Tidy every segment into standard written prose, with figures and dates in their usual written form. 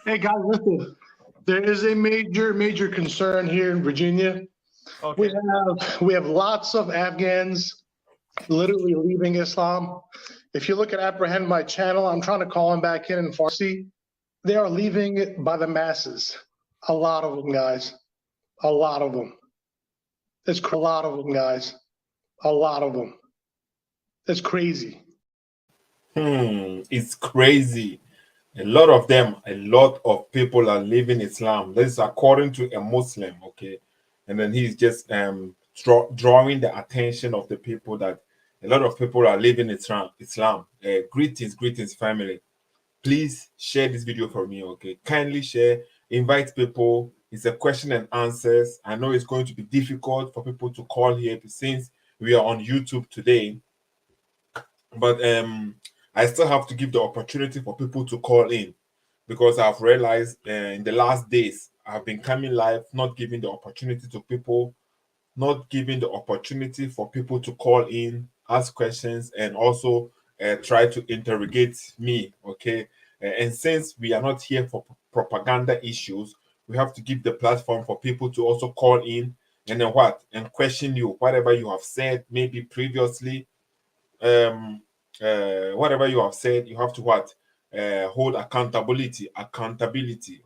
Hey guys, listen. There is a major concern here in Virginia. We Okay. have lots of Afghans literally leaving Islam. If you look at Apprehend My Channel, I'm trying to call them back in Farsi. They are leaving it by the masses. A lot of them, guys. A lot of them. There's a lot of them, guys. A lot of them. That's crazy. It's crazy. A lot of people are leaving Islam. This is according to a Muslim, okay? And then he's just drawing the attention of the people that a lot of people are leaving Islam. Greetings, family. Please share this video for me, okay? Kindly share, invite people. It's a question and answers. I know it's going to be difficult for people to call here since we are on YouTube today, but I still have to give the opportunity for people to call in because I've realized in the last days I've been coming live, not giving the opportunity to people, not giving the opportunity for people to call in, ask questions, and also try to interrogate me. Okay, and since we are not here for propaganda issues, we have to give the platform for people to also call in and then question you, whatever you have said, maybe previously. Um, Whatever you have said, you have to hold accountability.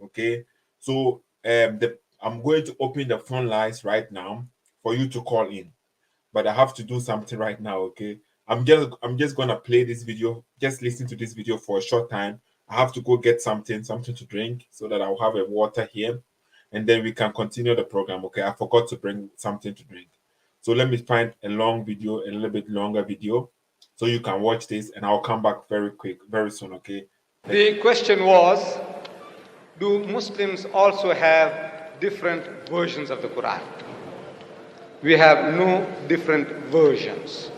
Okay, so I'm going to open the phone lines right now for you to call in, but I have to do something right now. Okay, I'm just gonna play this video. Just listen to this video for a short time. I have to go get something to drink so that I'll have a water here, and then we can continue the program. Okay, I forgot to bring something to drink, so let me find a long video, a little bit longer video, so you can watch this, and I'll come back very soon. Okay. The question was, do Muslims also have different versions of the Quran? We have no different versions.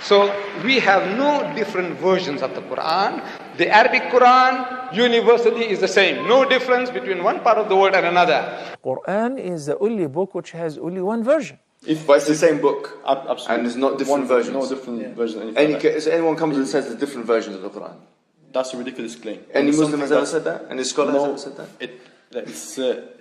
So we have no different versions of the Quran. The Arabic Quran universally is the same. No difference between one part of the world and another. Quran is the only book which has only one version. But it's the same book, Absolutely. and there's not different versions. No different versions. So anyone comes and says there's different versions of the Quran? That's a ridiculous claim. Any Muslim has ever said that? Any scholar has ever said that?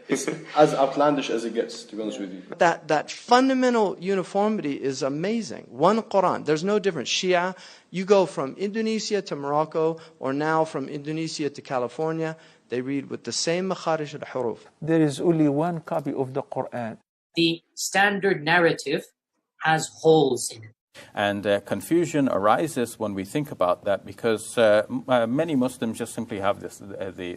It's as outlandish as it gets, to be honest with you. That fundamental uniformity is amazing. One Quran, there's no difference. Shia, you go from Indonesia to Morocco, or now from Indonesia to California, they read with the same makharij al-huruf. There is only one copy of the Quran. The standard narrative has holes in it. And confusion arises when we think about that because many Muslims just simply have the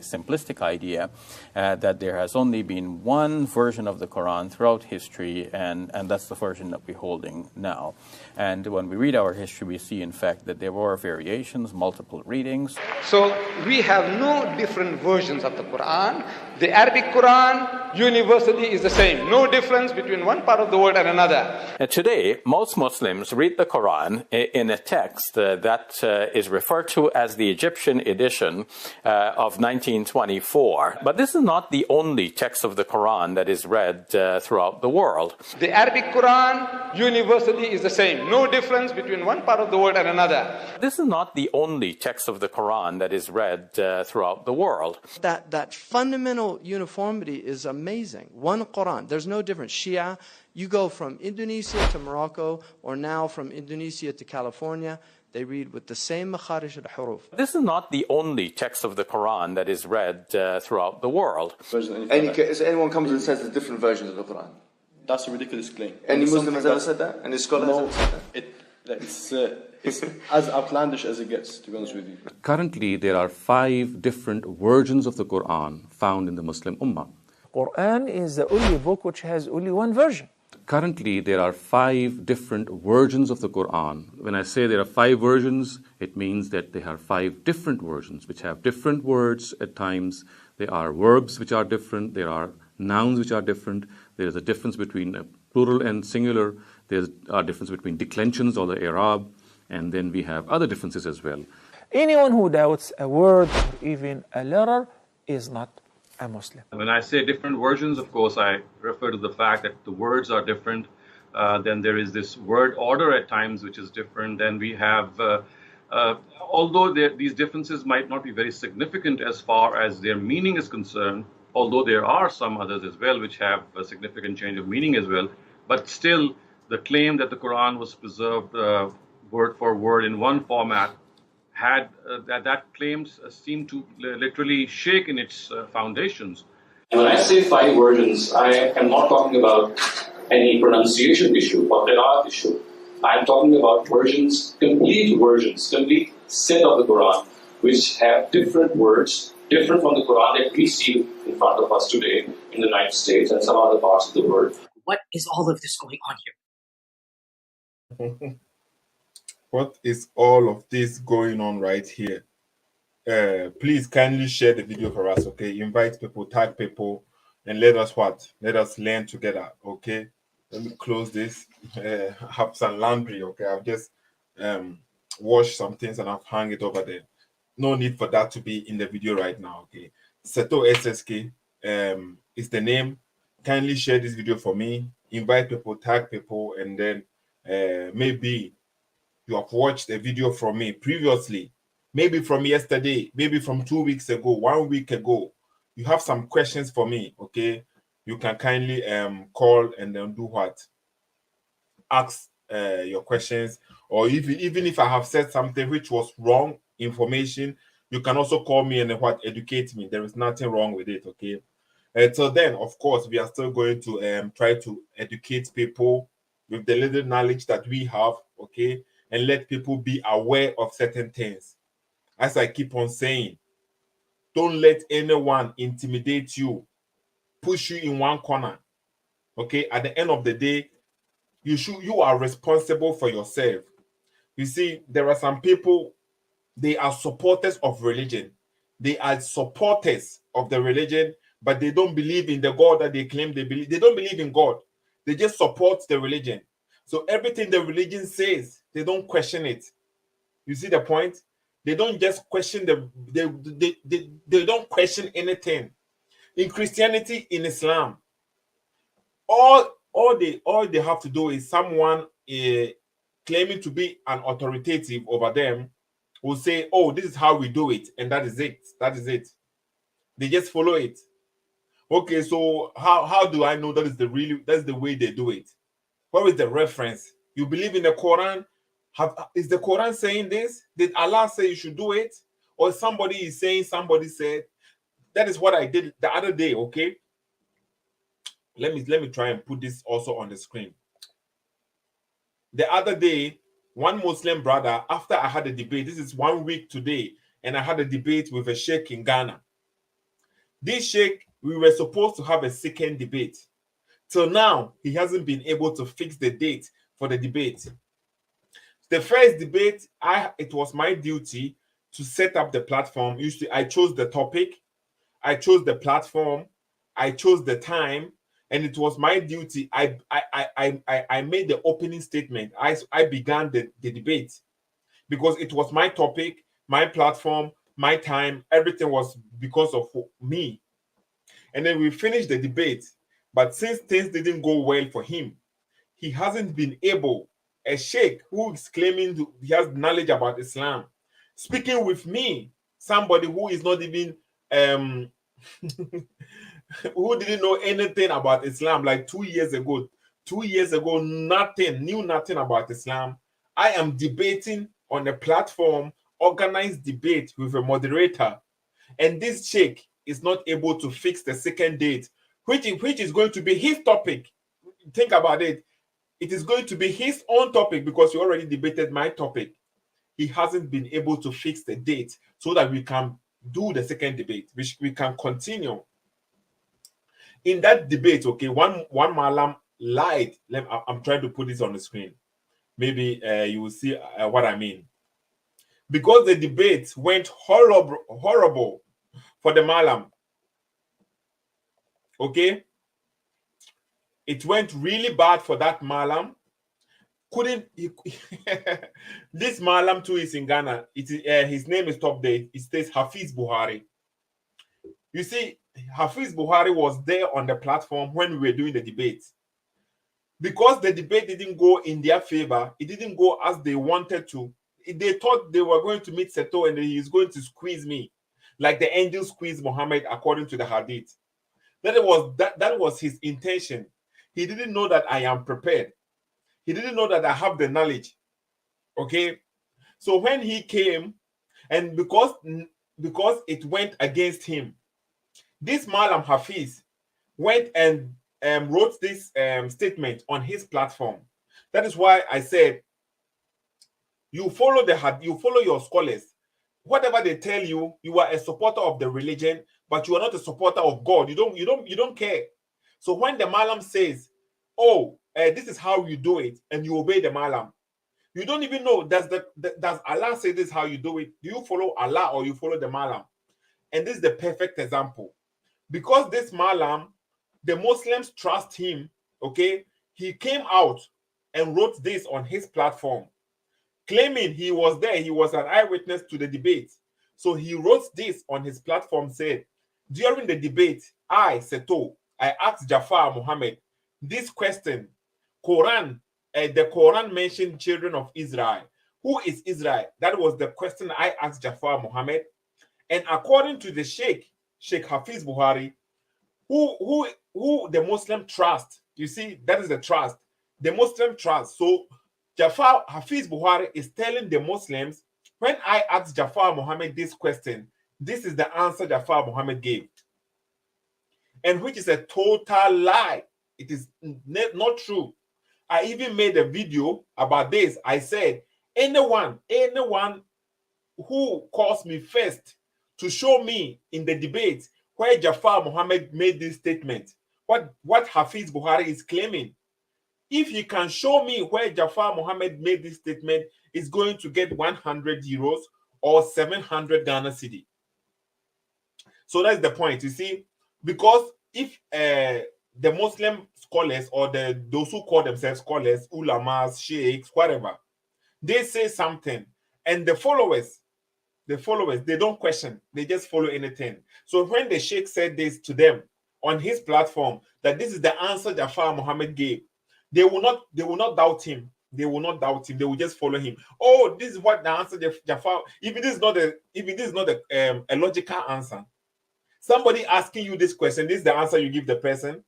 simplistic idea that there has only been one version of the Quran throughout history, and that's the version that we're holding now. And when we read our history, we see, in fact, that there were variations, multiple readings. So we have no different versions of the Quran. The Arabic Quran universally is the same. No difference between one part of the world and another. Today, most Muslims read the Quran in a text that is referred to as the Egyptian edition of 1924. But this is not the only text of the Quran that is read throughout the world. The Arabic Quran universally is the same. No difference between one part of the world and another. This is not the only text of the Quran that is read throughout the world. That fundamental uniformity is amazing. One Quran, there's no difference. Shia, you go from Indonesia to Morocco, or now from Indonesia to California, they read with the same makharij al-huruf. This is not the only text of the Quran that is read throughout the world. So anyone comes and says there's different versions of the Quran? That's a ridiculous claim. Any Muslim has ever said that? Any scholar has ever said that? It's as outlandish as it gets, to be honest with you. Currently, there are 5 different versions of the Quran found in the Muslim Ummah. Quran is the only book which has only one version. Currently, there are 5 different versions of the Quran. When I say there are 5 versions, it means that there are 5 different versions which have different words at times. There are verbs which are different. There are nouns which are different. There is a difference between plural and singular. There's a difference between declensions or the i'rab. And then we have other differences as well. Anyone who doubts a word or even a letter is not a Muslim. When I say different versions, of course, I refer to the fact that the words are different. Then there is this word order at times, which is different. Then we have although these differences might not be very significant as far as their meaning is concerned, although there are some others as well which have a significant change of meaning as well, but still the claim that the Quran was preserved word for word in one format had that claims seem to literally shake in its foundations. When I say 5 versions, I am not talking about any pronunciation issue or qira'at issue. I am talking about versions, complete set of the Quran, which have different words, different from the Quran that we see in front of us today in the United States and some other parts of the world. What is all of this going on here? What is all of this going on right here? Please kindly share the video for us, okay? Invite people, tag people, and let us learn together, okay? Let me close this. Have some laundry, okay? I've just washed some things and I've hung it over there. No need for that to be in the video right now, okay? Seto SSK is the name. Kindly share this video for me. Invite people, tag people, and then maybe you have watched a video from me previously, maybe from yesterday, maybe from 2 weeks ago, 1 week ago. You have some questions for me, okay? You can kindly call and then do what? Ask your questions, or even if I have said something which was wrong information, you can also call me and educate me. There is nothing wrong with it, okay? So then, of course, we are still going to try to educate people with the little knowledge that we have, okay? And let people be aware of certain things. As I keep on saying, don't let anyone intimidate you, push you in one corner, okay? At the end of the day, you are responsible for yourself. You see, there are some people, they are supporters of religion. They are supporters of the religion, but they don't believe in the God that they claim they believe. They don't believe in God. They just support the religion. So everything the religion says, they don't question it. You see the point? They don't just question they don't question anything. In Christianity, in Islam, all they have to do is someone claiming to be an authoritative over them will say, oh, this is how we do it, and that is it. That is it. They just follow it. Okay, so how do I know that's the way they do it? Where is the reference? You believe in the Quran? Is the Quran saying this? Did Allah say you should do it? Or somebody is saying somebody said? That is what I did the other day, okay? Let me try and put this also on the screen. The other day, one Muslim brother, after I had a debate, this is 1 week today, and I had a debate with a sheikh in Ghana. This sheikh, we were supposed to have a second debate. Till now, he hasn't been able to fix the date for the debate. The first debate, it was my duty to set up the platform. Usually, I chose the topic, I chose the platform, I chose the time, and it was my duty. I made the opening statement. I began the debate because it was my topic, my platform, my time. Everything was because of me. And then we finished the debate. But since things didn't go well for him, he hasn't been able, a sheikh who is claiming he has knowledge about Islam, speaking with me, somebody who is not even who didn't know anything about Islam like 2 years ago. 2 years ago, knew nothing about Islam. I am debating on a platform, organized debate with a moderator, and this sheikh is not able to fix the second date, which is going to be his topic. Think about it. It is going to be his own topic because you already debated my topic. He hasn't been able to fix the date so that we can do the second debate, which we can continue. In that debate, okay, one Malam lied. I'm trying to put this on the screen. Maybe you will see what I mean. Because the debate went horrible for the Malam. Okay? It went really bad for that Malam. This Malam too is in Ghana. His name is top there. It says Hafiz Buhari. You see, Hafiz Buhari was there on the platform when we were doing the debate. Because the debate didn't go in their favor, it didn't go as they wanted to. They thought they were going to meet Seto and he is going to squeeze me, like the angel squeezed Muhammad, according to the hadith. That was his intention. He didn't know that I am prepared. He didn't know that I have the knowledge. Okay, so when he came, and because it went against him, this Malam Hafiz went and wrote this statement on his platform. That is why I said, you follow your scholars. Whatever they tell you, you are a supporter of the religion, but you are not a supporter of God. You don't care. So when the Malam says, "Oh, this is how you do it," and you obey the Malam, you don't even know, does Allah say this is how you do it? Do you follow Allah or you follow the Malam? And this is the perfect example. Because this Malam, the Muslims trust him, okay? He came out and wrote this on his platform, claiming he was there, he was an eyewitness to the debate. So he wrote this on his platform, said, during the debate, Seto, I asked Jafar Muhammad this question. The Quran mentioned children of Israel. Who is Israel? That was the question I asked Jafar Muhammad. And according to the Sheikh Hafiz Buhari, who the Muslim trust, you see, that is the trust. The Muslim trust. So Jafar Hafiz Buhari is telling the Muslims, when I asked Jafar Muhammad this question, this is the answer Jafar Muhammad gave. And which is a total lie. It is not true. I even made a video about this. I said, anyone who calls me first to show me in the debate where Jafar Muhammad made this statement, what Hafiz Buhari is claiming, if he can show me where Jafar Muhammad made this statement, is going to get 100 euros or 700 Ghana cedi. So that's the point, you see, because if the Muslim scholars or those who call themselves scholars, ulamas, sheikhs, whatever, they say something, and the followers, they don't question, they just follow anything. So when the sheikh said this to them on his platform, that this is the answer Jafar Muhammad gave, they will not doubt him. They will not doubt him. They will just follow him. Oh, this is what the answer Jafar. If it is not a logical answer, somebody asking you this question, this is the answer you give the person.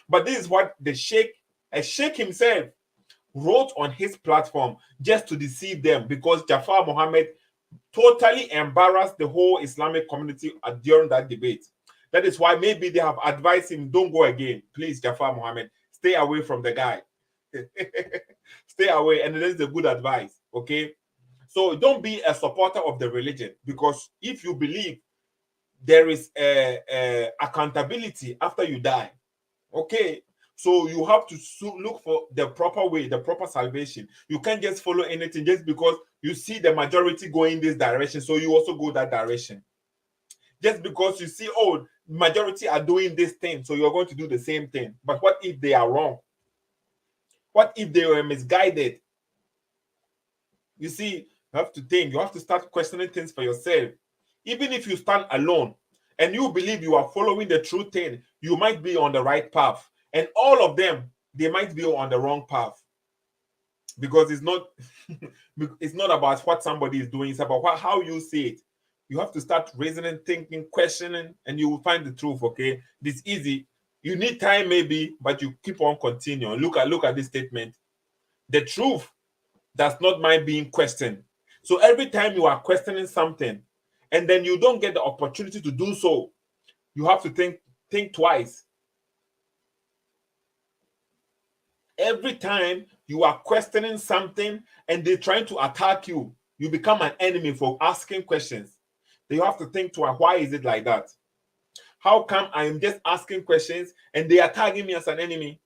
But this is what the sheikh himself wrote on his platform just to deceive them, because Jafar Muhammad totally embarrassed the whole Islamic community during that debate. That is why maybe they have advised him, don't go again. Please, Jafar Muhammad, stay away from the guy. Stay away. And this is a good advice, okay? So don't be a supporter of the religion, because if you believe there is accountability after you die, okay, so you have to look for the proper way, the proper salvation. You can't just follow anything just because you see the majority going this direction, so you also go that direction. Just because you see, oh, majority are doing this thing, so you're going to do the same thing. But what if they are wrong? What if they were misguided? You see, you have to think, you have to start questioning things for yourself. Even if you stand alone and you believe you are following the true thing, you might be on the right path. And all of them, they might be on the wrong path. Because it's not, it's not about what somebody is doing, it's about how you see it. You have to start reasoning, thinking, questioning, and you will find the truth, okay? It's easy. You need time maybe, but you keep on continuing. Look at this statement. The truth does not mind being questioned. So every time you are questioning something, and then you don't get the opportunity to do so, you have to think twice. Every time you are questioning something and they're trying to attack you, you become an enemy for asking questions. Then you have to think twice. Why is it like that? How come I am just asking questions and they are tagging me as an enemy?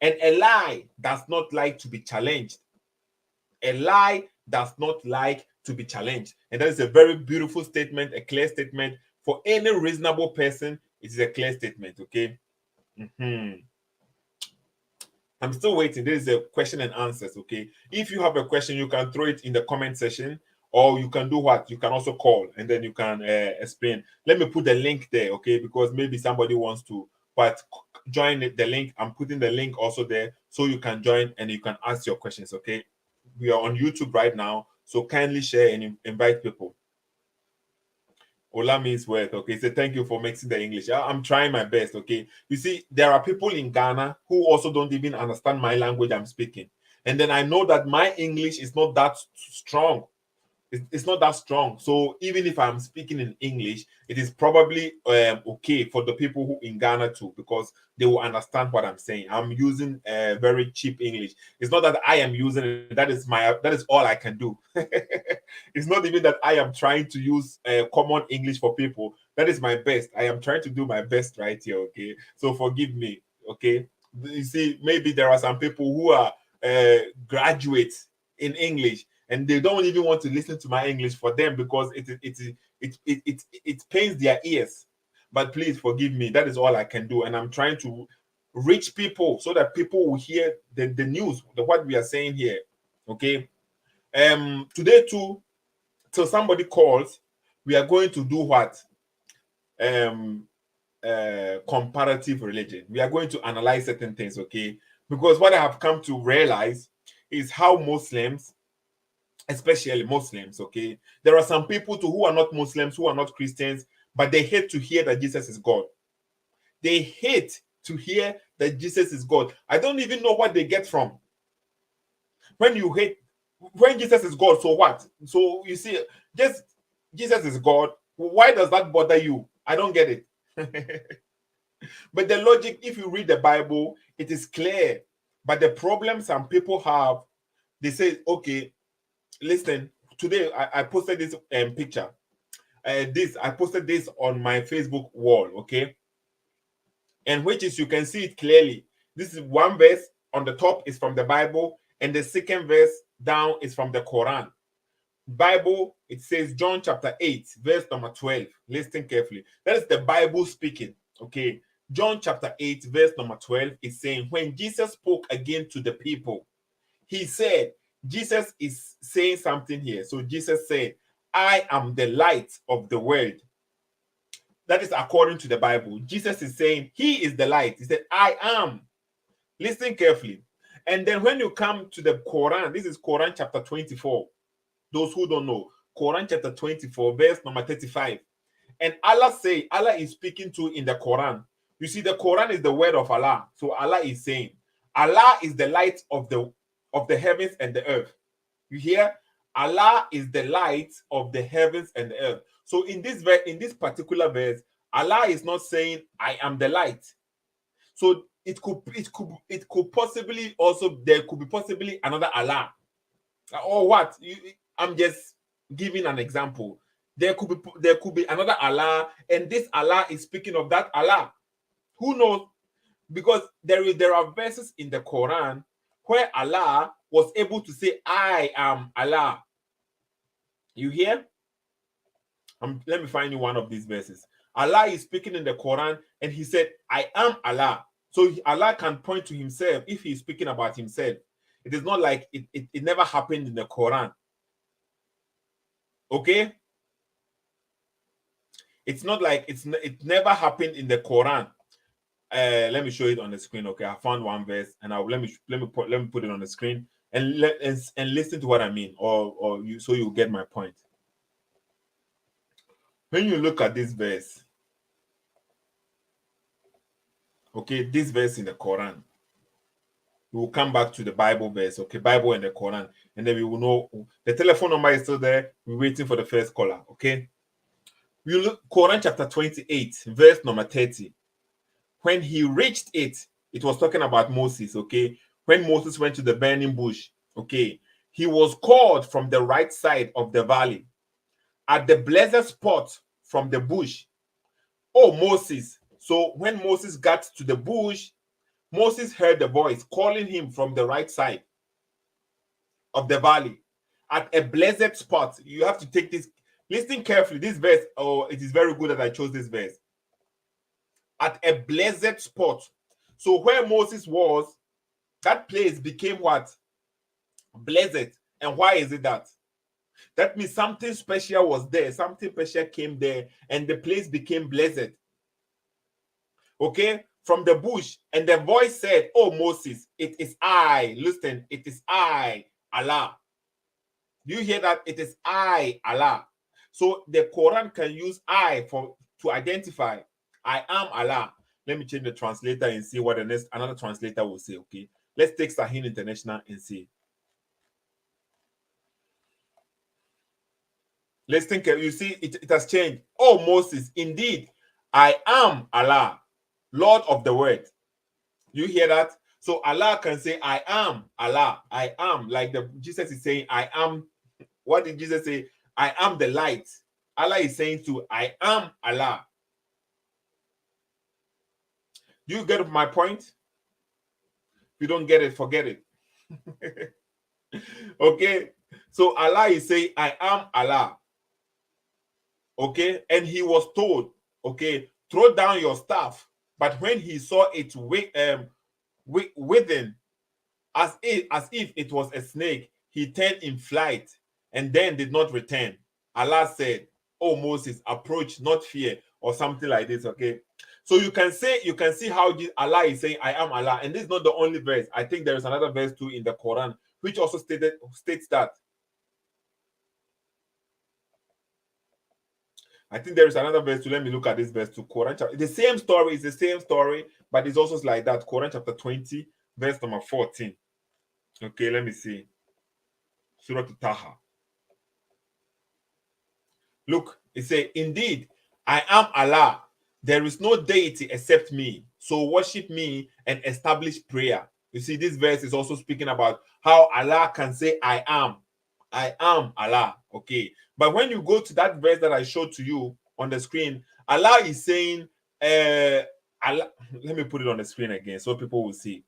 And a lie does not like to be challenged. A lie does not like to be challenged. And that is a very beautiful statement, a clear statement. For any reasonable person, it is a clear statement, okay? I'm still waiting. There is a question and answers, okay? If you have a question, you can throw it in the comment section, or you can do what? You can also call, and then you can explain. Let me put the link there, okay? Because maybe somebody wants to join the link. I'm putting the link also there, so you can join and you can ask your questions, okay? we are on YouTube right now, so kindly share and invite people. Ola means worth. Okay, so thank you for mixing the English. I'm trying my best. Okay, you see, there are people in Ghana who also don't even understand my language I'm speaking, and then I know that my English is not that strong. It's not that strong. So even if I'm speaking in English, it is probably okay for the people who in Ghana too, because they will understand what I'm saying. I'm using very cheap English. It's not that I am using it. That is all I can do. It's not even that I am trying to use common English for people. That is my best. I am trying to do my best right here. Okay, so forgive me. Okay, you see, maybe there are some people who are graduates in English, and they don't even want to listen to my English for them because it pains their ears. But please forgive me. That is all I can do, and I'm trying to reach people so that people will hear the news, what we are saying here. Okay. Today too, till somebody calls, we are going to do what? Comparative religion. We are going to analyze certain things. Okay, because what I have come to realize is how Muslims, especially Muslims, okay, there are some people too who are not Muslims, who are not Christians, but they hate to hear that Jesus is God. They hate to hear that Jesus is God. I don't even know what they get from. When you hate, when Jesus is God, so what? So you see, just Jesus is God. Why does that bother you? I don't get it. But the logic, if you read the Bible, it is clear. But the problem some people have, they say, okay, listen, today I posted this picture. I posted this on my Facebook wall, okay? And which is, you can see it clearly. This is one verse on the top is from the Bible, and the second verse down is from the Quran. Bible, it says John chapter 8, verse number 12. Listen carefully. That is the Bible speaking, okay? John chapter 8, verse number 12 is saying, when Jesus spoke again to the people, he said, Jesus is saying something here. So Jesus said, I am the light of the world. That is according to the Bible. Jesus is saying he is the light. He said, I am. Listen carefully. And then when you come to the Quran, this is Quran chapter 24. Those who don't know, Quran chapter 24, verse number 35. And Allah is speaking to in the Quran. You see, the Quran is the word of Allah. So Allah is saying, Allah is the light of the heavens and the earth. You hear? Allah is the light of the heavens and the earth. So in this particular verse, Allah is not saying I am the light. So it could possibly also, there could be possibly another Allah. Or what? I'm just giving an example. There could be another Allah, and this Allah is speaking of that Allah. Who knows? Because there are verses in the Quran where Allah was able to say, I am Allah. You hear? Let me find you one of these verses. Allah is speaking in the Quran, and he said, I am Allah. So Allah can point to himself if he is speaking about himself. It is not like it never happened in the Quran. Okay? It's not like it never happened in the Quran. Let me show it on the screen. Okay, I found one verse, and let me put it on the screen and listen to what I mean, so you get my point. When you look at this verse, okay, this verse in the Quran, we will come back to the Bible verse, okay, Bible and the Quran, and then we will know. The telephone number is still there. We're waiting for the first caller, okay? We look Quran chapter 28, verse number 30. When he reached it, it was talking about Moses, okay? When Moses went to the burning bush, okay, he was called from the right side of the valley at the blessed spot from the bush. Oh, Moses. So when Moses got to the bush, Moses heard the voice calling him from the right side of the valley at a blessed spot. You have to take this, listen carefully. This verse, it is very good that I chose this verse. At a blessed spot. So where Moses was, that place became what? Blessed. And why is it that? That means something special was there. Something special came there, and the place became blessed. Okay? From the bush. And the voice said, oh, Moses, it is I. Listen, it is I, Allah. Do you hear that? It is I, Allah. So the Quran can use I to identify I am Allah. Let me change the translator and see what another translator will say. Okay, let's take Sahih International and see. Let's think. You see, it has changed. Oh, Moses, indeed, I am Allah, Lord of the world. You hear that? So Allah can say, I am Allah. I am, like Jesus is saying, I am. What did Jesus say? I am the light. Allah is saying to, I am Allah. You get my point? If you don't get it, forget it. Okay? So Allah is saying, I am Allah. Okay? And he was told, okay, throw down your staff. But when he saw it within, as if it was a snake, he turned in flight and then did not return. Allah said, oh Moses, approach, not fear, or something like this. Okay, so you can see how Allah is saying, I am Allah. And this is not the only verse. I think there is another verse too in the Quran which also states that. I think there is another verse too. Let me look at this verse too. Quran chapter, the same story is the same story, but it's also like that. Quran chapter 20, verse number 14. Okay, let me see. Surah Taha. Look, it says, indeed, I am Allah. There is no deity except me. So worship me and establish prayer. You see, this verse is also speaking about how Allah can say, I am Allah. Okay. But when you go to that verse that I showed to you on the screen, Allah is saying, Allah, let me put it on the screen again so people will see.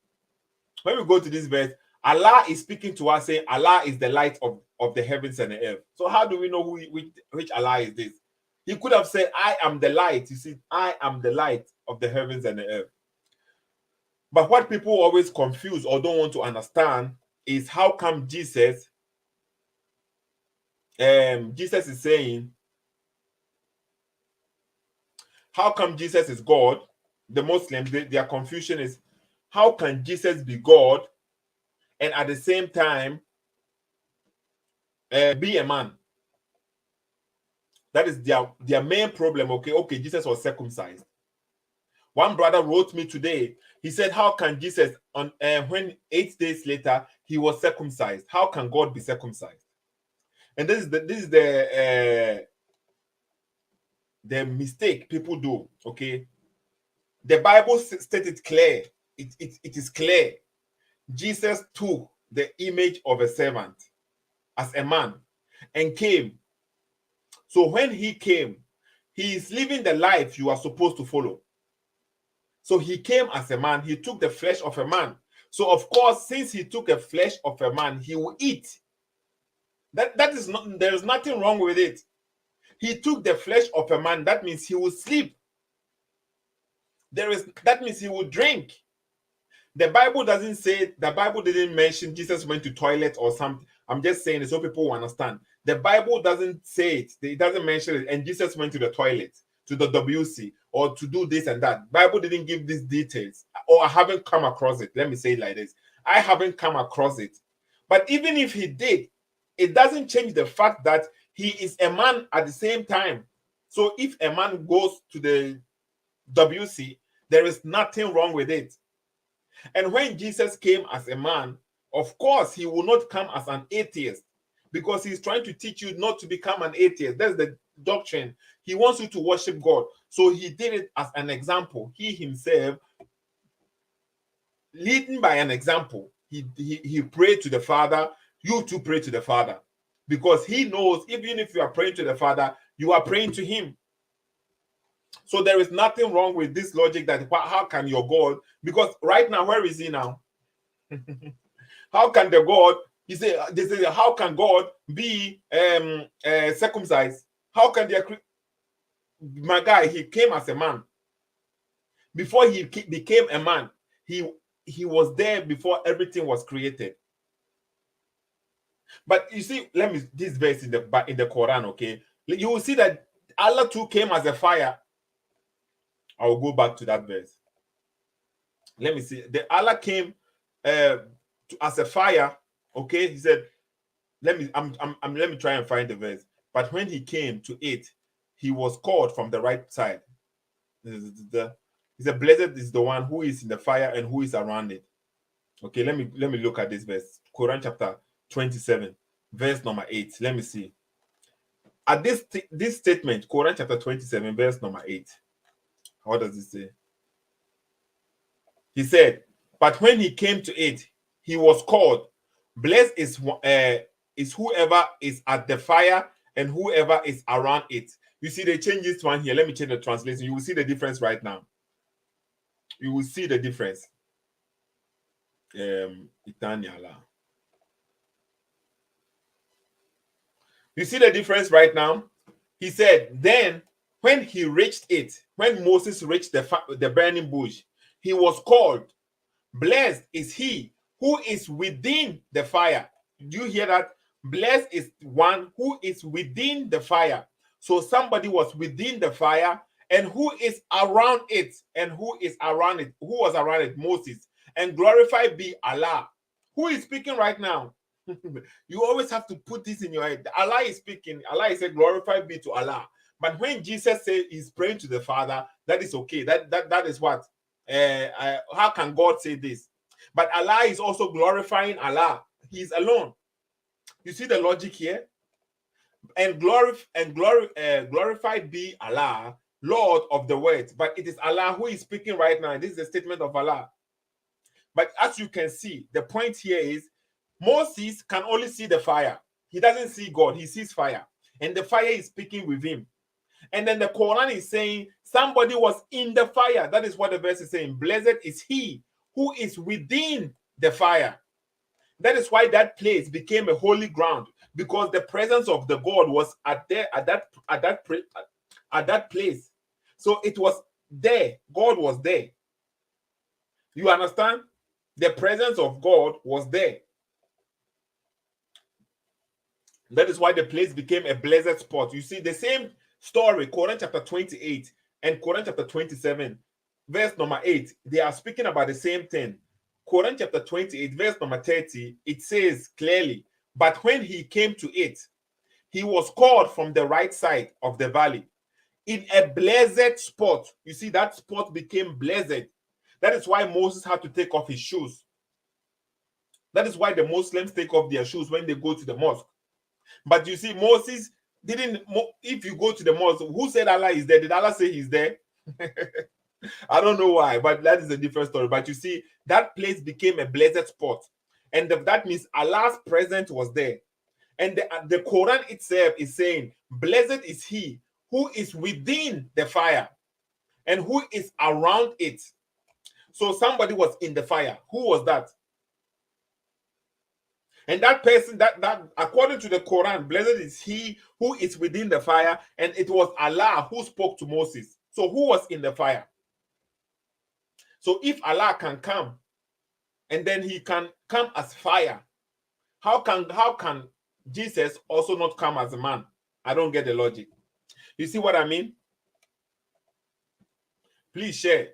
When we go to this verse, Allah is speaking to us saying Allah is the light of the heavens and the earth. So how do we know which Allah is this? He could have said, I am the light. You see, I am the light of the heavens and the earth. But what people always confuse or don't want to understand is how come Jesus is saying, how come Jesus is God? The Muslims, their confusion is, how can Jesus be God and at the same time be a man? That is their main problem. Okay, Jesus was circumcised. One brother wrote me today. He said, how can Jesus, when 8 days later he was circumcised, how can God be circumcised? And this is the mistake people do. Okay, the Bible stated clear. It is clear. Jesus took the image of a servant as a man and came. So when he came, he is living the life you are supposed to follow. So he came as a man. He took the flesh of a man. So of course, since he took the flesh of a man, he will eat. That is not. There is nothing wrong with it. He took the flesh of a man. That means he will sleep. That means he will drink. The Bible doesn't say. The Bible didn't mention Jesus went to toilet or something. I'm just saying it so people will understand. The Bible doesn't say it. It doesn't mention it. And Jesus went to the toilet, to the WC, or to do this and that. Bible didn't give these details, or I haven't come across it. Let me say it like this. I haven't come across it. But even if he did, it doesn't change the fact that he is a man at the same time. So if a man goes to the WC, there is nothing wrong with it. And when Jesus came as a man, of course, he will not come as an atheist, because he's trying to teach you not to become an atheist. That's the doctrine. He wants you to worship God. So he did it as an example. He himself, leading by an example, he prayed to the Father. You too pray to the Father, because he knows even if you are praying to the Father, you are praying to him. So there is nothing wrong with this logic that how can your God, because right now, where is he now? How can the God, they say, how can God be circumcised? How can my guy, he came as a man. Before he became a man, he was there before everything was created. But you see, this verse in the Quran, okay? You will see that Allah too came as a fire. I will go back to that verse. Let me see. Allah came as a fire, okay? He said, let me try and find the verse. But when he came to it, he was called from the right side. He said, blessed is the one who is in the fire and who is around it. Okay, let me look at this verse. Quran chapter 27, verse number 8. Let me see. At this statement, Quran chapter 27, verse number 8. What does it say? He said, but when he came to it, he was called. Blessed is whoever is at the fire and whoever is around it. You see, they changed this one here. Let me change the translation. You will see the difference right now. You will see the difference. You see the difference right now? He said, then when he reached it, when Moses reached the burning bush, he was called. Blessed is he who is within the fire. Do you hear that? Blessed is one who is within the fire. So somebody was within the fire, and who is around it? And who is around it? Who was around it? Moses. And glorified be Allah. Who is speaking right now? You always have to put this in your head. Allah is speaking. Allah is saying, glorified be to Allah. But when Jesus says he's praying to the Father, that is okay. That is what? How can God say this? But Allah is also glorifying Allah. He's alone. You see the logic here? And glorified be Allah, Lord of the world. But it is Allah who is speaking right now. This is a statement of Allah. But as you can see, the point here is Moses can only see the fire. He doesn't see God. He sees fire. And the fire is speaking with him. And then the Quran is saying somebody was in the fire. That is what the verse is saying. Blessed is he who is within the fire. That is why that place became a holy ground, because the presence of the God was at that place. So it was there. God was there. You understand? The presence of God was there. That is why the place became a blessed spot. You see the same story, Quran chapter 28 and Quran chapter 27, verse number 8. They are speaking about the same thing. Quran chapter 28, verse number 30, it says clearly, but when he came to it, he was called from the right side of the valley in a blessed spot. You see, that spot became blessed. That is why Moses had to take off his shoes. That is why the Muslims take off their shoes when they go to the mosque. But you see, Moses didn't. If you go to the mosque, who said Allah is there? Did Allah say he's there? I don't know why, but that is a different story. But you see, that place became a blessed spot. And that means Allah's presence was there. And the Quran itself is saying, blessed is he who is within the fire and who is around it. So somebody was in the fire. Who was that? And that person, that according to the Quran, blessed is he who is within the fire, and it was Allah who spoke to Moses. So who was in the fire? So if Allah can come, and then he can come as fire, how can Jesus also not come as a man? I don't get the logic. You see what I mean? Please share.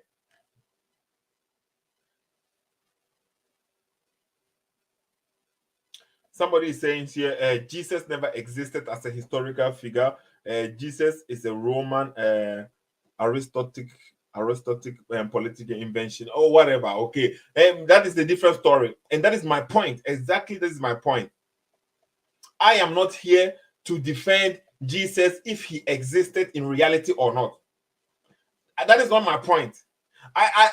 Somebody is saying here, Jesus never existed as a historical figure. Jesus is a Roman Aristotelic political invention or whatever. Okay, that is the different story, and that is my point. Exactly, this is my point. I am not here to defend Jesus if he existed in reality or not. That is not my point. I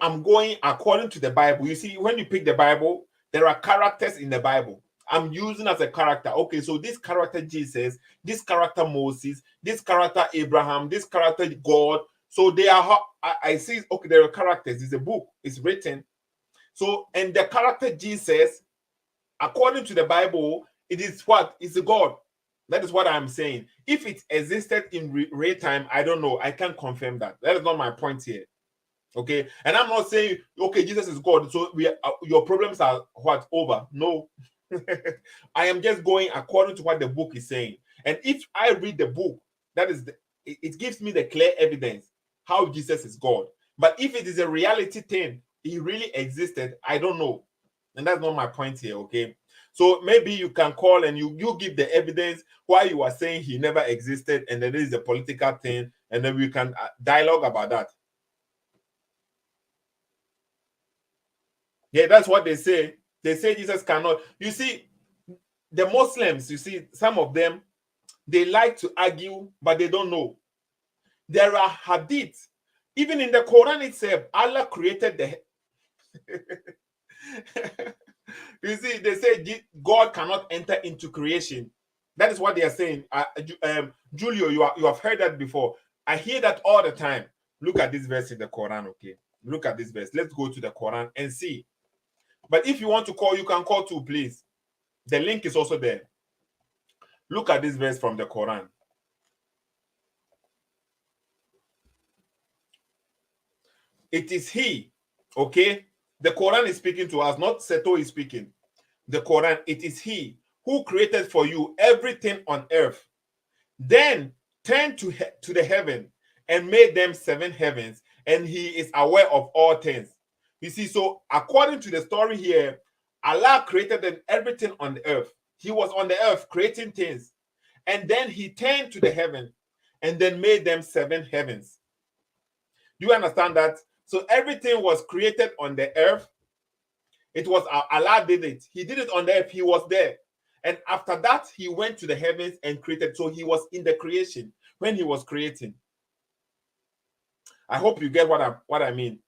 am going according to the Bible. You see, when you pick the Bible, there are characters in the Bible. I'm using as a character. Okay, so this character Jesus, this character Moses, this character Abraham, this character God. So they are, I see, okay, there are characters. It's a book. It's written. So, and the character Jesus, according to the Bible, it is what? It's a God. That is what I'm saying. If it existed in real time, I don't know. I can't confirm that. That is not my point here. Okay, and I'm not saying okay, Jesus is God, so your problems are what over. No, I am just going according to what the book is saying. And if I read the book, that is it gives me the clear evidence how Jesus is God. But if it is a reality thing, he really existed, I don't know, and that's not my point here. Okay, So maybe you can call and you give the evidence why you are saying he never existed, and then there is a political thing, and then we can dialogue about that. Yeah, that's what they say. They say Jesus cannot. You see, the Muslims, you see, some of them, they like to argue, but they don't know. There are hadiths. Even in the Quran itself, Allah created the... You see, they say God cannot enter into creation. That is what they are saying. Julio, you have heard that before. I hear that all the time. Look at this verse in the Quran, okay? Look at this verse. Let's go to the Quran and see. But if you want to call, you can call too, please. The link is also there. Look at this verse from the Quran. It is he, okay? The Quran is speaking to us, not Seto is speaking. The Quran, it is he who created for you everything on earth, then turned to the heaven and made them 7 heavens, and he is aware of all things. You see, so according to the story here, Allah created everything on the earth. He was on the earth creating things, and then he turned to the heaven and then made them 7 heavens. Do you understand that? So everything was created on the earth. It was Allah did it. He did it on the earth. He was there. And after that, he went to the heavens and created. So he was in the creation when he was creating. I hope you get what I mean.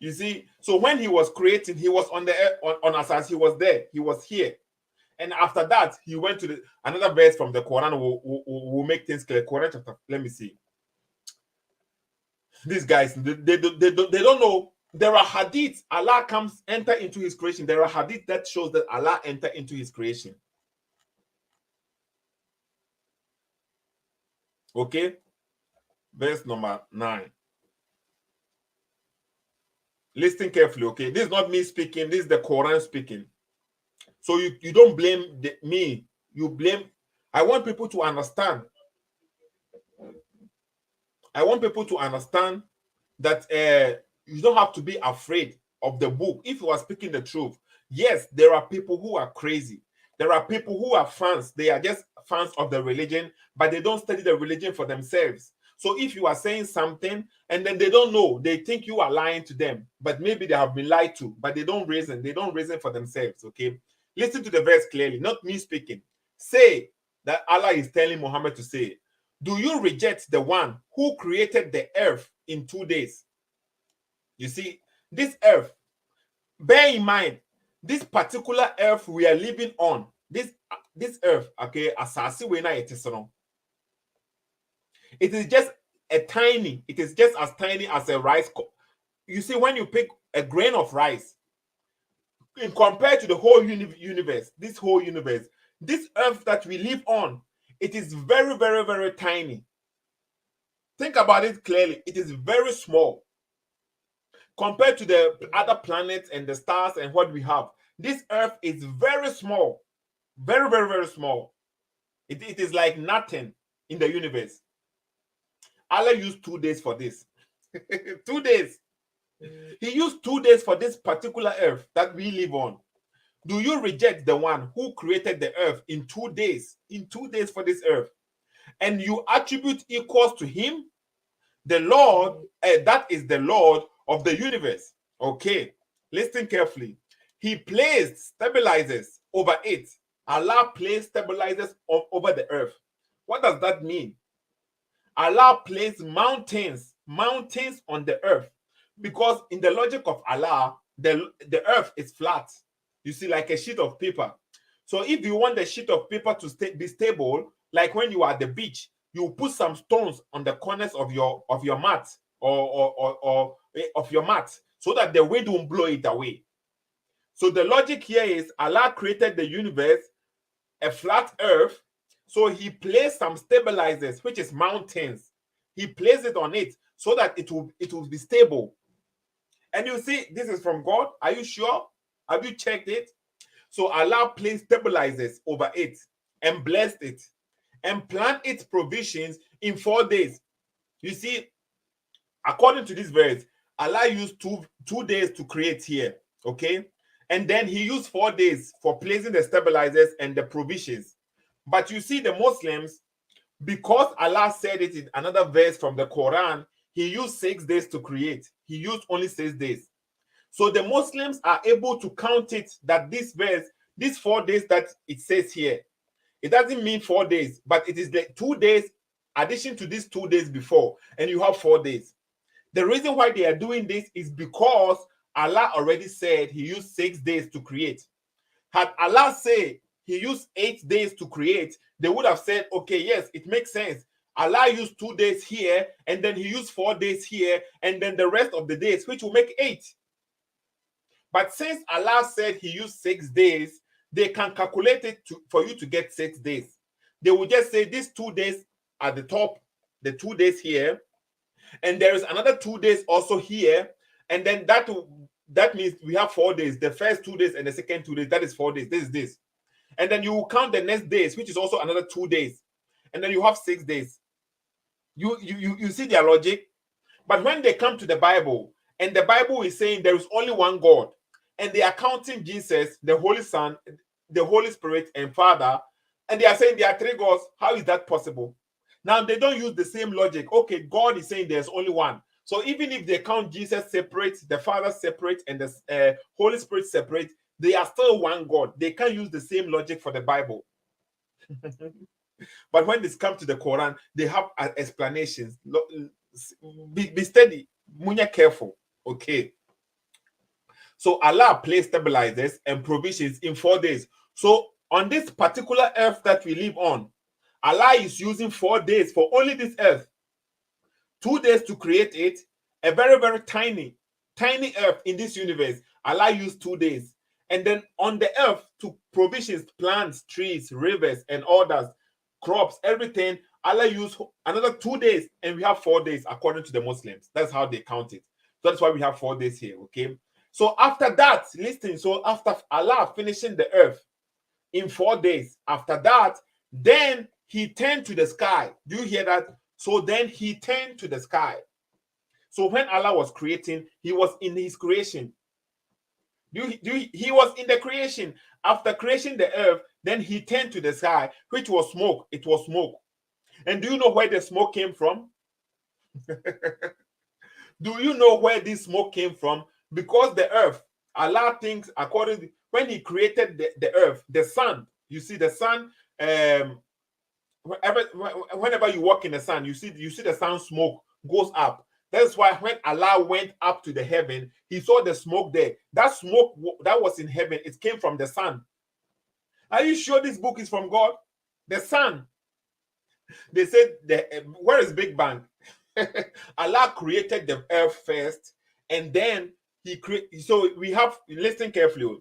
You see, so when he was creating, he was on the earth, on us, he was there. He was here. And after that, he went to another verse from the Quran will make things clear. Quran chapter, let me see. These guys, they don't know. There are hadiths. Allah enter into his creation. There are hadiths that shows that Allah entered into his creation. Okay? Verse number 9. Listen carefully, okay? This is not me speaking. This is the Quran speaking. So you don't blame me. You blame... I want people to understand. I want people to understand that you don't have to be afraid of the book if you are speaking the truth. Yes, there are people who are crazy. There are people who are fans. They are just fans of the religion, but they don't study the religion for themselves. So if you are saying something and then they don't know, they think you are lying to them, but maybe they have been lied to, but they don't reason. They don't reason for themselves, okay? Listen to the verse clearly, not me speaking. Say that Allah is telling Muhammad to say, do you reject the one who created the earth in 2 days? You see, this earth, bear in mind, this particular earth we are living on, this earth, okay, it is just it is just as tiny as a rice. You see, when you pick a grain of rice, in compared to the whole universe, this whole universe, this earth that we live on, it is very, very, very tiny. Think about it clearly. It is very small. Compared to the other planets and the stars and what we have, this earth is very small. Very, very, very small. It is like nothing in the universe. Allah used 2 days for this. 2 days. He used 2 days for this particular earth that we live on. Do you reject the one who created the earth in 2 days? In 2 days for this earth. And you attribute equals to him? The Lord, that is the Lord of the universe. Okay, listen carefully. He placed stabilizers over it. Allah placed stabilizers over the earth. What does that mean? Allah placed mountains on the earth, because in the logic of Allah, the earth is flat. You see, like a sheet of paper. So if you want the sheet of paper to be stable, like when you are at the beach, you put some stones on the corners of your mat or of your mat, so that the wind won't blow it away. So the logic here is Allah created the universe, a flat earth, so he placed some stabilizers, which is mountains. He placed it on it so that it will be stable. And you see, this is from God. Are you sure? Have you checked it? So Allah placed stabilizers over it and blessed it and planned its provisions in 4 days. You see, according to this verse, Allah used two days to create here, okay? And then he used 4 days for placing the stabilizers and the provisions. But you see, the Muslims, because Allah said it in another verse from the Quran, he used 6 days to create. He used only 6 days. So the Muslims are able to count it that this verse, these 4 days that it says here, it doesn't mean 4 days, but it is the 2 days addition to these 2 days before, and you have 4 days. The reason why they are doing this is because Allah already said he used 6 days to create. Had Allah said he used 8 days to create, they would have said, okay, yes, it makes sense. Allah used 2 days here, and then he used 4 days here, and then the rest of the days, which will make 8. But since Allah said he used 6 days, they can calculate it for you to get 6 days. They will just say these 2 days at the top, the 2 days here, and there is another 2 days also here, and then that means we have 4 days. The first 2 days and the second 2 days, that is 4 days. This is this. And then you will count the next days, which is also another 2 days. And then you have 6 days. You see their logic? But when they come to the Bible, and the Bible is saying there is only one God, and they are counting Jesus, the Holy Son, the Holy Spirit, and Father, and they are saying there are 3 gods, how is that possible? Now, they don't use the same logic. Okay, God is saying there's only one. So even if they count Jesus separate, the Father separate, and the Holy Spirit separate, they are still one God. They can't use the same logic for the Bible. But when this comes to the Quran, they have explanations. Be steady, munya careful. Okay. So Allah placed stabilizers and provisions in 4 days. So on this particular earth that we live on, Allah is using 4 days for only this earth. 2 days to create it, a very, very tiny earth in this universe. Allah used 2 days. And then on the earth, to provisions, plants, trees, rivers, and others, crops, everything, Allah used another 2 days, and we have 4 days according to the Muslims. That's how they count it. So that's why we have 4 days here, okay? So after that, listen, so after Allah finishing the earth in 4 days, after that, then he turned to the sky. Do you hear that? So then he turned to the sky. So when Allah was creating, he was in his creation. He was in the creation. After creating the earth, then he turned to the sky, which was smoke. It was smoke. And do you know where the smoke came from? Do you know where this smoke came from? Because the earth, Allah thinks according to, when he created the earth, the sun, you see the sun, whenever you walk in the sun, you see the sun smoke goes up. That's why when Allah went up to the heaven, he saw the smoke there. That smoke that was in heaven, it came from the sun. Are you sure this book is from God? The sun. They said, where is Big Bang? Allah created the earth first, and then he created. So we have, listen carefully,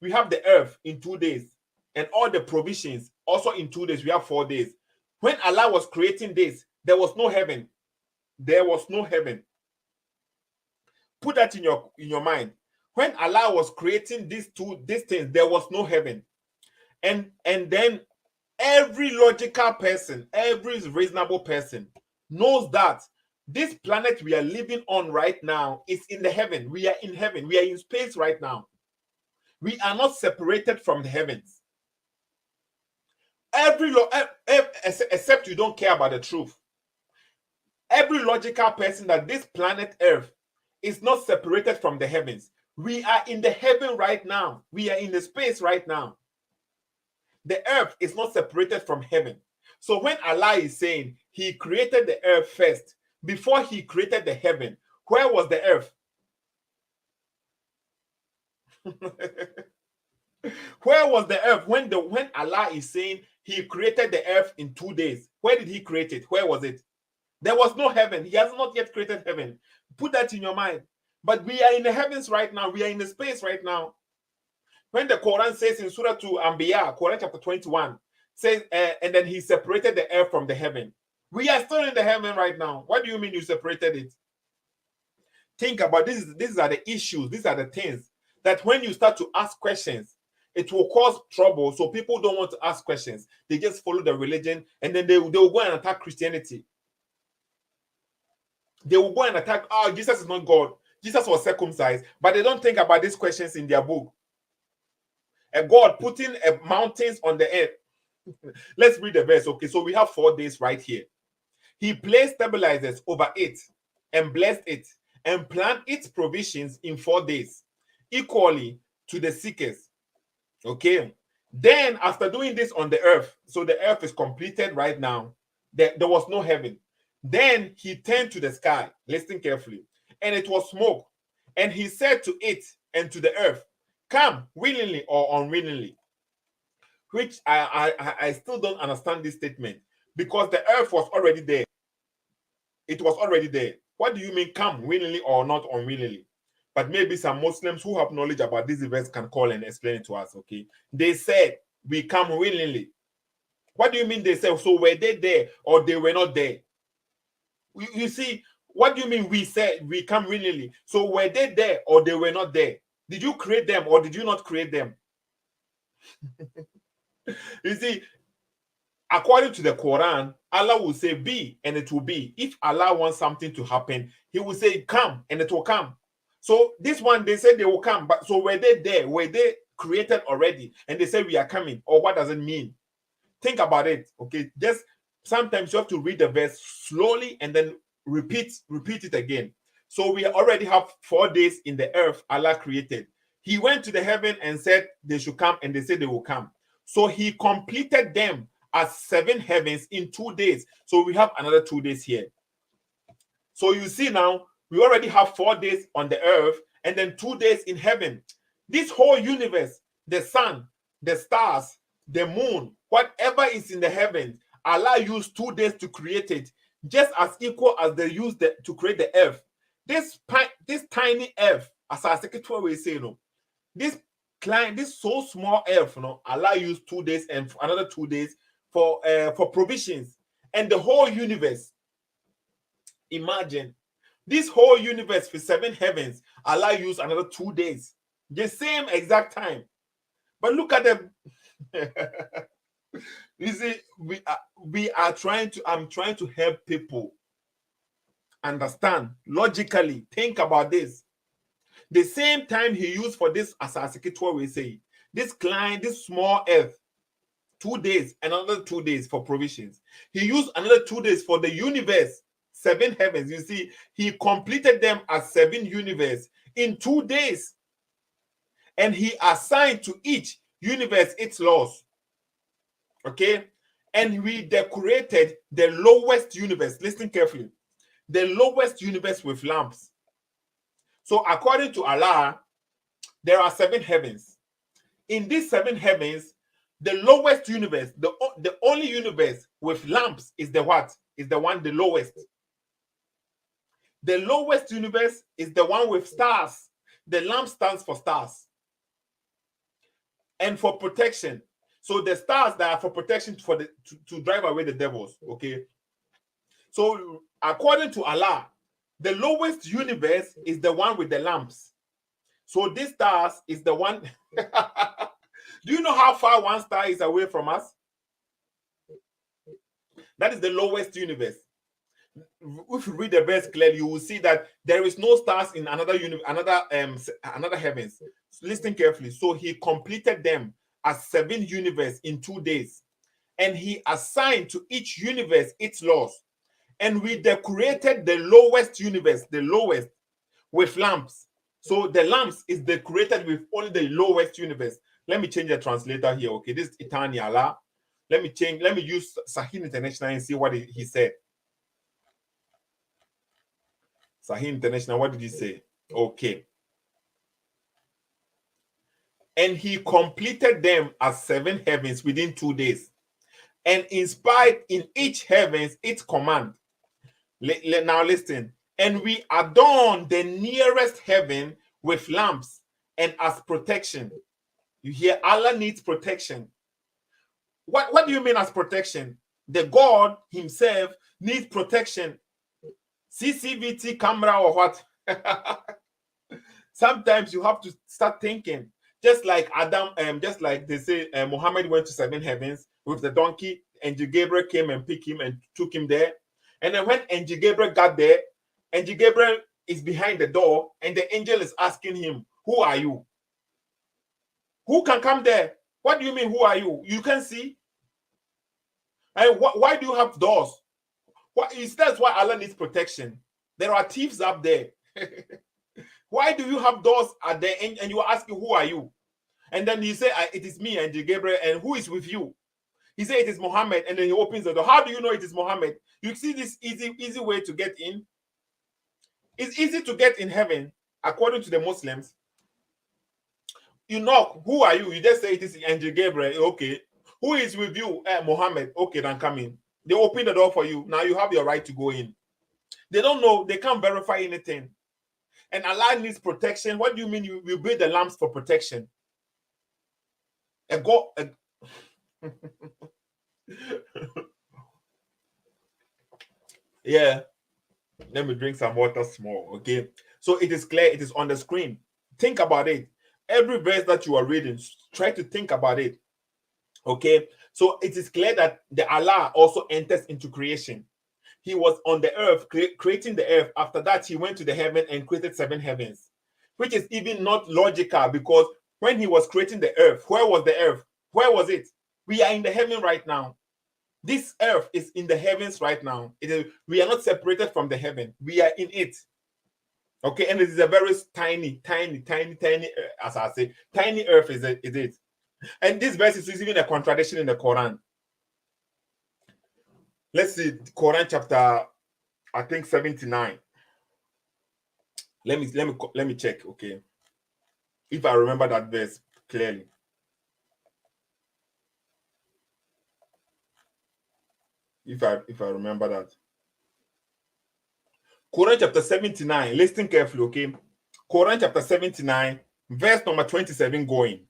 we have the earth in 2 days, and all the provisions also in 2 days. We have 4 days. When Allah was creating this, there was no heaven. There was no heaven. Put that in your mind. When Allah was creating these things, there was no heaven. And then every logical person, every reasonable person knows that this planet we are living on right now is in the heaven. We are in heaven. We are in space right now. We are not separated from the heavens. Except you don't care about the truth. Every logical person that this planet Earth is not separated from the heavens. We are in the heaven right now. We are in the space right now. The earth is not separated from heaven. So when Allah is saying he created the earth first, before he created the heaven, where was the earth? Where was the earth when Allah is saying he created the earth in 2 days? Where did he create it? Where was it? There was no heaven. He has not yet created heaven. Put that in your mind. But we are in the heavens right now. We are in the space right now. When the Quran says in Surah 2 Anbiya, Quran chapter 21, says, and then he separated the earth from the heaven. We are still in the heaven right now. What do you mean you separated it? Think about this. These are the issues. These are the things that when you start to ask questions, it will cause trouble. So people don't want to ask questions. They just follow the religion, and then they will go and attack Christianity. They will go and attack, Jesus is not God. Jesus was circumcised, but they don't think about these questions in their book. A God putting mountains on the earth. Let's read the verse. Okay, so we have 4 days right here. He placed stabilizers over it and blessed it and planned its provisions in 4 days, equally to the seekers. Okay. Then after doing this on the earth, so the earth is completed right now, there was no heaven. Then he turned to the sky, listen carefully, and it was smoke. And he said to it and to the earth, come willingly or unwillingly. Which I still don't understand this statement, because the earth was already there. It was already there. What do you mean come willingly or not unwillingly? But maybe some Muslims who have knowledge about this events can call and explain it to us, okay? They said, we come willingly. What do you mean they said? So were they there or they were not there? You see, what do you mean we said we come willingly? So were they there or they were not there? Did you create them or did you not create them? You see, according to the Quran, Allah will say be and it will be. If Allah wants something to happen, he will say come and it will come. So this one, they said they will come, but so were they there? Were they created already? And they say we are coming, or what does it mean? Think about it, okay? Just sometimes you have to read the verse slowly and then repeat it again. So we already have 4 days in the earth Allah created. He went to the heaven and said they should come, and they said they will come. So he completed them as 7 heavens in 2 days. So we have another 2 days here. So you see now, we already have 4 days on the earth and then 2 days in heaven. This whole universe, the sun, the stars, the moon, whatever is in the heavens, Allah used 2 days to create it, just as equal as they used to create the earth. This tiny earth, as our secretary will say, this so small earth, Allah used 2 days and another 2 days for provisions. And the whole universe, imagine, this whole universe for 7 heavens, Allah used another 2 days, the same exact time. But look at them. You see, I'm trying to help people understand logically. Think about this. The same time he used for this, as our secretary will say, this small earth, 2 days, another 2 days for provisions. He used another 2 days for the universe, 7 heavens. You see, he completed them as 7 universe in 2 days. And he assigned to each universe its laws. Okay? And we decorated the lowest universe. Listen carefully. The lowest universe with lamps. So according to Allah, there are 7 heavens. In these 7 heavens, the lowest universe, the only universe with lamps is the what? Is the one, the lowest. The lowest universe is the one with stars. The lamp stands for stars. And for protection. So the stars that are for protection to drive away the devils. Okay. So according to Allah, the lowest universe is the one with the lamps. So this stars is the one. Do you know how far one star is away from us? That is the lowest universe. If you read the verse clearly, you will see that there is no stars in another heavens. Listen carefully. So he completed them as 7 universe in 2 days, and he assigned to each universe its laws. And we decorated the lowest universe, the lowest, with lamps. So the lamps is decorated with only the lowest universe. Let me change the translator here. Okay, this is Itani Allah. Let me use Sahih International and see what he said. Sahih International, what did he say? Okay. And he completed them as 7 heavens within 2 days, and inspired in each heavens its command. Now listen. And we adorn the nearest heaven with lamps and as protection. You hear, Allah needs protection. What do you mean as protection? The God himself needs protection. CCTV camera or what? Sometimes you have to start thinking. Just like Adam, just like they say, Muhammad went to 7 heavens with the donkey. Angel Gabriel came and picked him and took him there. And then when Angel Gabriel got there, Angel Gabriel is behind the door, and the angel is asking him, "Who are you? Who can come there? What do you mean, who are you? You can see? And why do you have doors? That's why Allah needs protection. There are thieves up there. Why do you have doors at the end and you are asking, who are you? And then you say, it is me, and Gabriel, and who is with you? He said, it is Muhammad, and then he opens the door. How do you know it is Muhammad? You see this easy way to get in? It's easy to get in heaven, according to the Muslims. You knock, who are you? You just say it is Angel Gabriel. Okay. Who is with you? Muhammad. Okay, then come in. They open the door for you. Now you have your right to go in. They don't know. They can't verify anything. And Allah needs protection. What do you mean you build the lamps for protection? Yeah. Let me drink some water small. Okay. So it is clear. It is on the screen. Think about it. Every verse that you are reading, try to think about it. Okay. So it is clear that the Allah also enters into creation. He was on the earth, creating the earth. After that, he went to the heaven and created 7 heavens, which is even not logical, because when he was creating the earth, where was the earth? Where was it? We are in the heaven right now. This earth is in the heavens right now. We are not separated from the heaven. We are in it. Okay, and it is a very tiny, as I say, tiny earth is it. And this verse is even a contradiction in the Quran. Let's see, Quran chapter, I think 79. Let me check, okay, if I remember that verse clearly. If I remember that. Quran chapter 79, listen carefully, okay? Quran chapter 79, verse number 27 going.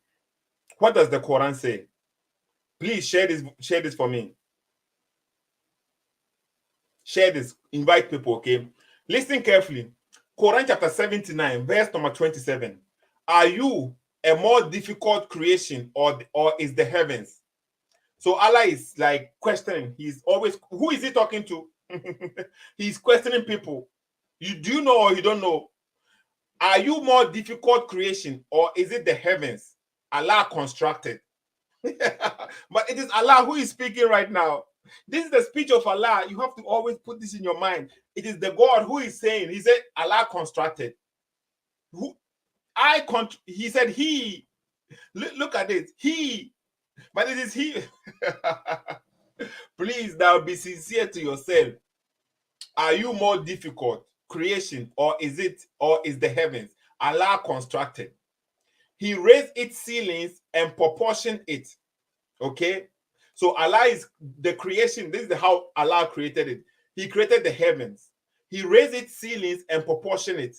What does the Quran say? Please share this for me. Share this. Invite people, okay? Listen carefully. Quran chapter 79, verse number 27. Are you a more difficult creation or is the heavens? So Allah is like questioning. He's always, who is he talking to? He's questioning people. Do you know or you don't know? Are you more difficult creation or is it the heavens Allah constructed? But it is Allah who is speaking right now. This is the speech of Allah. You have to always put this in your mind. It is the God who is saying. He said Allah constructed. He said he. Look at it. He. But it is he. Please now be sincere to yourself. Are you more difficult creation or is the heavens Allah constructed? He raised its ceilings and proportioned it. Okay, so Allah is the creation. This is how Allah created it. He created the heavens. He raised its ceilings and proportioned it.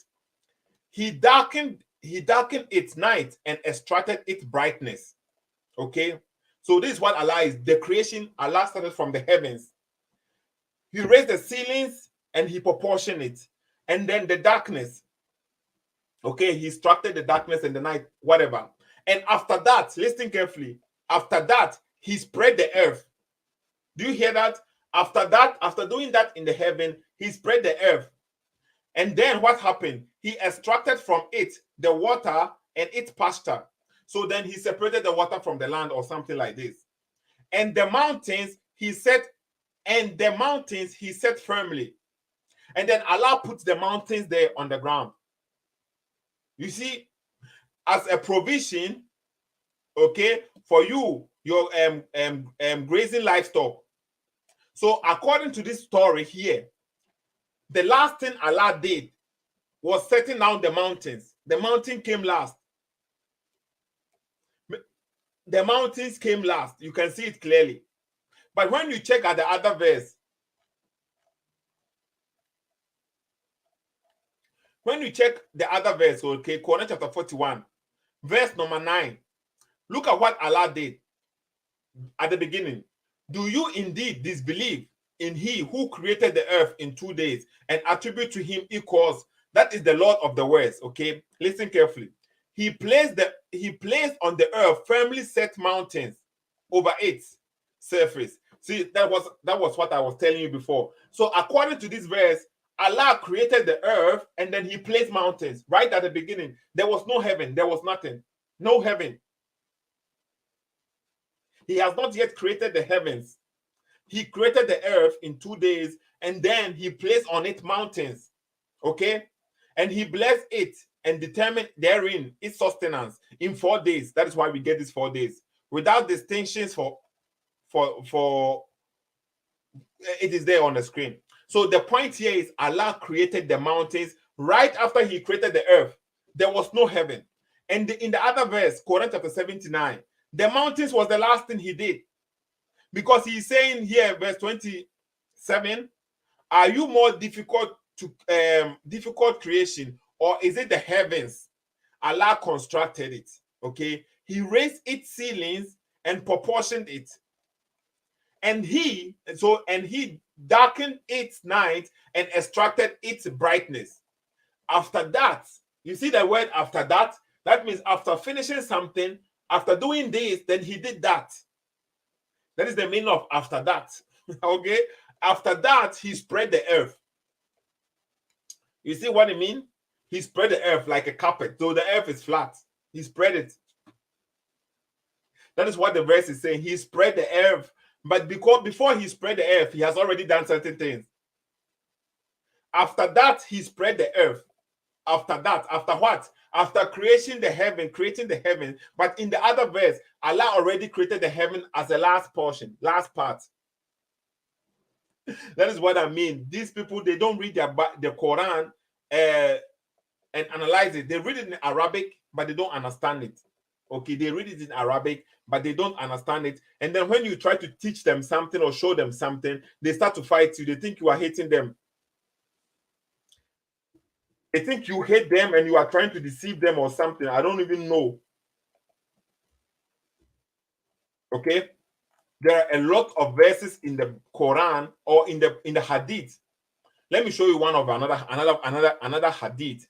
He darkened its night and extracted its brightness. Okay, so this is what Allah is. The creation, Allah started from the heavens. He raised the ceilings and he proportioned it. And then the darkness. Okay, he structured the darkness and the night, whatever. And after that, listen carefully. After that, he spread the earth. Do you hear that? After that, after doing that in the heaven, he spread the earth. And then what happened? He extracted from it the water and its pasture. So then he separated the water from the land or something like this. And the mountains he set firmly. And then Allah puts the mountains there on the ground. You see, as a provision, okay, for you, your grazing livestock. So according to this story here, the last thing Allah did was setting down the mountains. The mountain came last. The mountains came last. You can see it clearly. But when you check at the other verse, okay, Quran chapter 41, verse number 9, look at what Allah did at the beginning. Do you indeed disbelieve in he who created the earth in 2 days and attribute to him equals? That is the Lord of the worlds. Okay, listen carefully. He placed on the earth firmly set mountains over its surface. See, that was what I was telling you before. So according to this verse, Allah created the earth and then he placed mountains. Right at the beginning, there was no heaven, there was nothing, no heaven. He has not yet created the heavens. He created the earth in 2 days and then he placed on it mountains. Okay? And he blessed it and determined therein its sustenance in 4 days. That is why we get these 4 days. Without distinctions for it is there on the screen. So the point here is Allah created the mountains right after he created the earth. There was no heaven. And in the other verse, Quran chapter 79, the mountains was the last thing he did. Because he's saying here, verse 27, are you more difficult creation, or is it the heavens? Allah constructed it. Okay, he raised its ceilings and proportioned it, and he darkened its night and extracted its brightness. After that, you see the word after that? That means after finishing something, after doing this, then he did that. That is the meaning of after that. Okay? After that, he spread the earth. You see what I mean? He spread the earth like a carpet. So the earth is flat. He spread it. That is what the verse is saying. He spread the earth. But because before he spread the earth, he has already done certain things. After that, he spread the earth. After that, after what? After creating the heaven. But in the other verse, Allah already created the heaven as the last portion, last part. That is what I mean. These people, they don't read the Quran and analyze it. They read it in Arabic, but they don't understand it. Okay, they read it in Arabic, but they don't understand it. And then when you try to teach them something or show them something, they start to fight you. They think you are hating them. They think you hate them and you are trying to deceive them or something. I don't even know. Okay? There are a lot of verses in the Quran or in the Hadith. Let me show you one of another Hadith,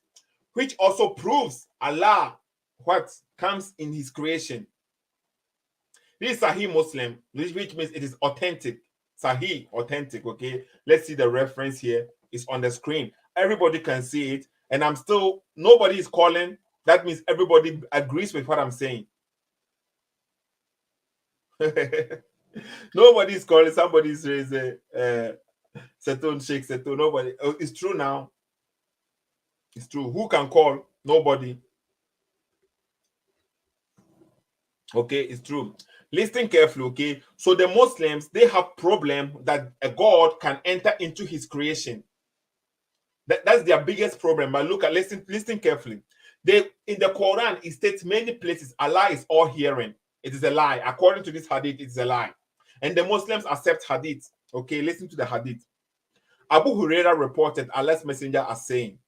which also proves Allah what comes in his creation. This is Sahih Muslim, which means it is authentic. Sahih, authentic, okay? Let's see the reference here. It's on the screen. Everybody can see it. And nobody is calling. That means everybody agrees with what I'm saying. Nobody is calling. Somebody is raising Setun Sheikh Setun. Nobody. Oh, it's true now. It's true. Who can call? Nobody. Okay, it's true. Listen carefully, okay? So the Muslims, they have problem that a God can enter into his creation. That's their biggest problem. But listen carefully. In the Quran, it states many places Allah is all hearing. It is a lie. According to this hadith, it's a lie. And the Muslims accept hadith. Okay, listen to the hadith. Abu Huraira reported Allah's messenger as saying.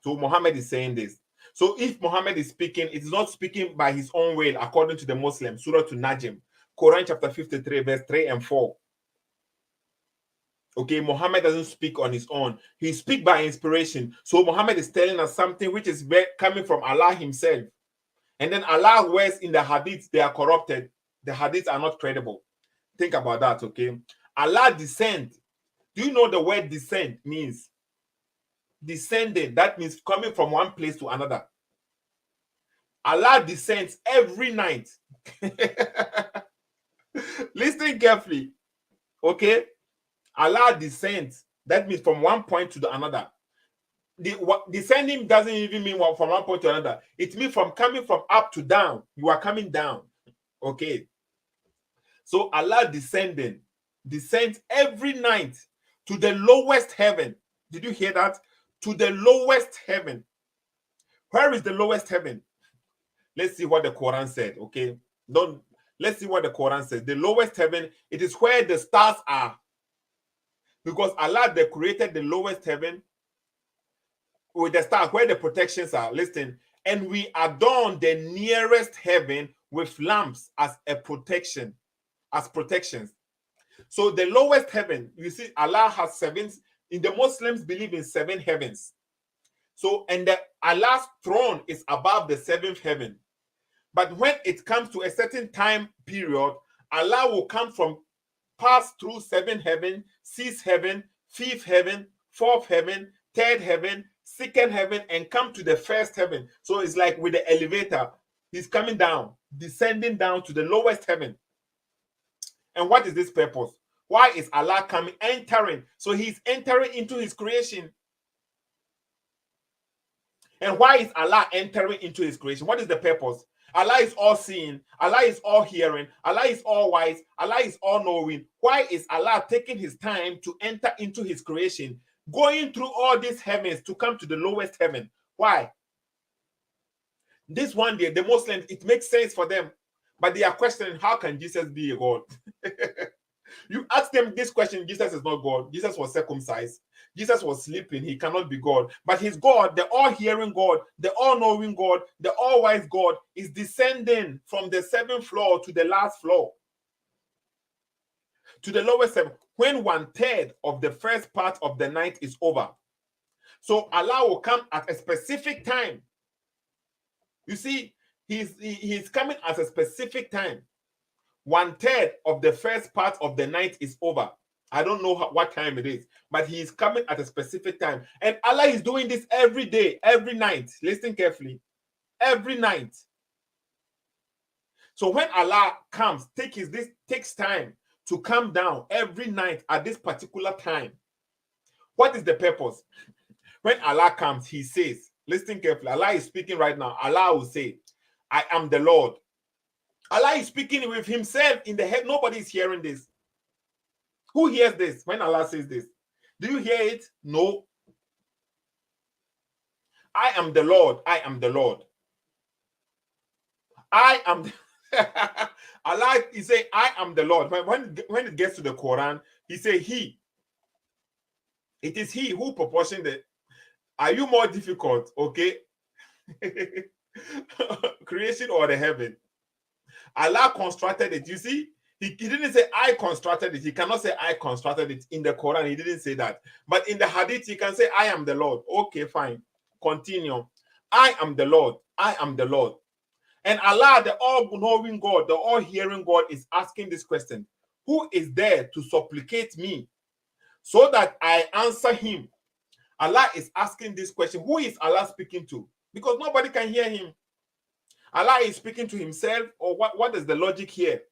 So Muhammad is saying this. So if Muhammad is speaking, it is not speaking by his own will, according to the Muslims. Surah to Najm, Quran chapter 53, verse 3 and 4. Okay, Muhammad doesn't speak on his own. He speaks by inspiration. So Muhammad is telling us something which is coming from Allah himself. And then Allah's words in the hadiths, they are corrupted. The hadiths are not credible. Think about that, okay? Allah descend. Do you know the word descend means? Descended. That means coming from one place to another. Allah descends every night. Listen carefully. Okay? Allah descends. That means from one point to the another. Descending doesn't even mean from one point to another. It means from coming from up to down. You are coming down. Okay. So Allah descends every night to the lowest heaven. Did you hear that? To the lowest heaven. Where is the lowest heaven? Let's see what the Quran said. Okay. Let's see what the Quran says. The lowest heaven, it is where the stars are. Because Allah created the lowest heaven with the stars, where the protections are. Listen, and we adorn the nearest heaven with lamps as a protection, as protections. So the lowest heaven, you see, Allah has 7. In the Muslims believe in 7 heavens. So, and Allah's throne is above the 7th heaven. But when it comes to a certain time period, Allah will pass through 7th heaven, 6th heaven, 5th heaven, fourth heaven, third heaven, second heaven, and come to the first heaven. So it's like with the elevator, he's coming down, descending down to the lowest heaven. And what is this purpose? Why is Allah coming, entering? So he's entering into his creation. And why is Allah entering into his creation? What is the purpose? Allah is all seeing, Allah is all hearing, Allah is all wise, Allah is all knowing. Why is Allah taking his time to enter into his creation, going through all these heavens to come to the lowest heaven? Why? This one day, the Muslims, it makes sense for them, but they are questioning, how can Jesus be a God? You ask them this question, Jesus is not God. Jesus was circumcised. Jesus was sleeping. He cannot be God. But he's God, the all-hearing God, the all-knowing God, the all-wise God is descending from the seventh floor to the last floor, to the lowest heaven, when 1/3 of the first part of the night is over. So Allah will come at a specific time. You see, he's coming at a specific time. 1/3 of the first part of the night is over. I don't know what time it is, but he is coming at a specific time. And Allah is doing this every day, every night. Listen carefully. Every night. So when Allah comes, this takes time to come down every night at this particular time. What is the purpose? When Allah comes, he says, listen carefully. Allah is speaking right now. Allah will say, I am the Lord. Allah is speaking with himself in the head. Nobody is hearing this. Who hears this when Allah says this? Do you hear it? No. I am the Lord. I am the Lord. I am. Allah is saying, I am the Lord. When it gets to the Quran, he say he. It is he who proportioned it. Are you more difficult? Okay. Creation or the heaven? Allah constructed it. You see, he didn't say I constructed it. He cannot say I constructed it in the Quran. He didn't say that. But in the Hadith, he can say I am the Lord. Okay, fine. Continue. I am the Lord. I am the Lord. And Allah, the all-knowing God, the all-hearing God, is asking this question. Who is there to supplicate me so that I answer him? Allah is asking this question. Who is Allah speaking to? Because nobody can hear him. Allah is speaking to himself, or what is the logic here?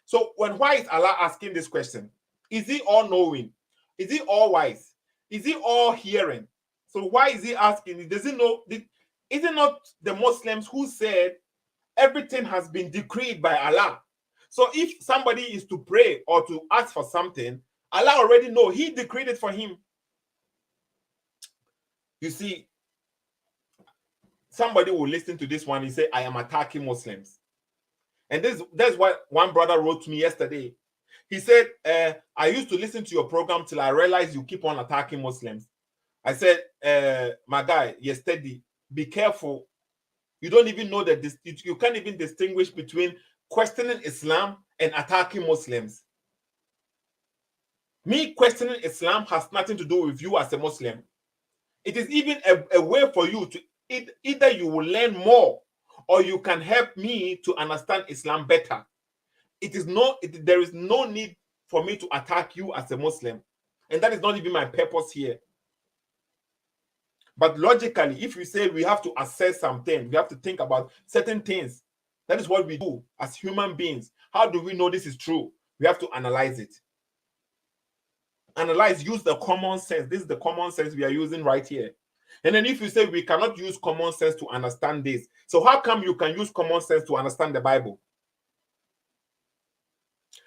So why is Allah asking this question? Is he all-knowing? Is he all-wise? Is he all-hearing? So why is he asking? Does he know? Is it not the Muslims who said everything has been decreed by Allah? So if somebody is to pray or to ask for something, Allah already know. He decreed it for him. You see, somebody will listen to this one and say, I am attacking Muslims. And that's what one brother wrote to me yesterday. He said, I used to listen to your program till I realized you keep on attacking Muslims. I said, my guy, you're steady. Be careful. You don't even know that you can't even distinguish between questioning Islam and attacking Muslims. Me questioning Islam has nothing to do with you as a Muslim. It is even a way for you to either you will learn more or you can help me to understand Islam better. There is no need for me to attack you as a Muslim. And that is not even my purpose here. But logically, if you say we have to assess something, we have to think about certain things. That is what we do as human beings. How do we know this is true? We have to analyze it. Analyze, use the common sense. This is the common sense we are using right here. And then if you say we cannot use common sense to understand this, so how come you can use common sense to understand the Bible?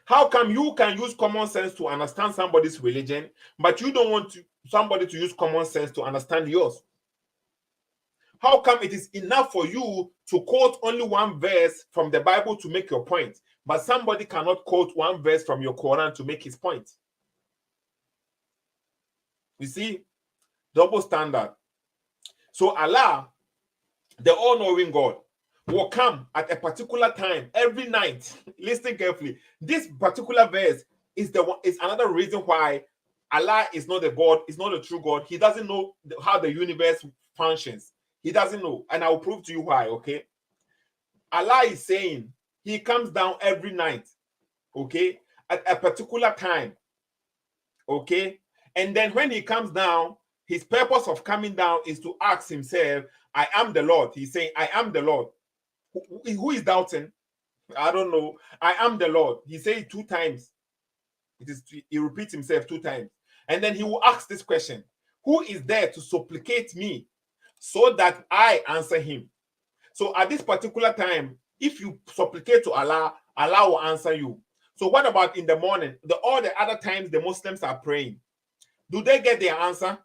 How come you can use common sense to understand somebody's religion, but you don't want somebody to use common sense to understand yours? How come it is enough for you to quote only one verse from the Bible to make your point, but somebody cannot quote one verse from your Quran to make his point? You see, double standard. So Allah, the all-knowing God, will come at a particular time every night. Listen carefully. This particular verse is another reason why Allah is not a God, is not a true God. He doesn't know how the universe functions. He doesn't know. And I will prove to you why, okay? Allah is saying he comes down every night, okay, at a particular time, okay? And then when he comes down, his purpose of coming down is to ask himself, I am the Lord. He's saying, I am the Lord. Who is doubting? I don't know. I am the Lord. He said it 2 times. He repeats himself 2 times. And then he will ask this question, who is there to supplicate me so that I answer him? So at this particular time, if you supplicate to Allah, Allah will answer you. So what about in the morning? All the other times the Muslims are praying, do they get their answer?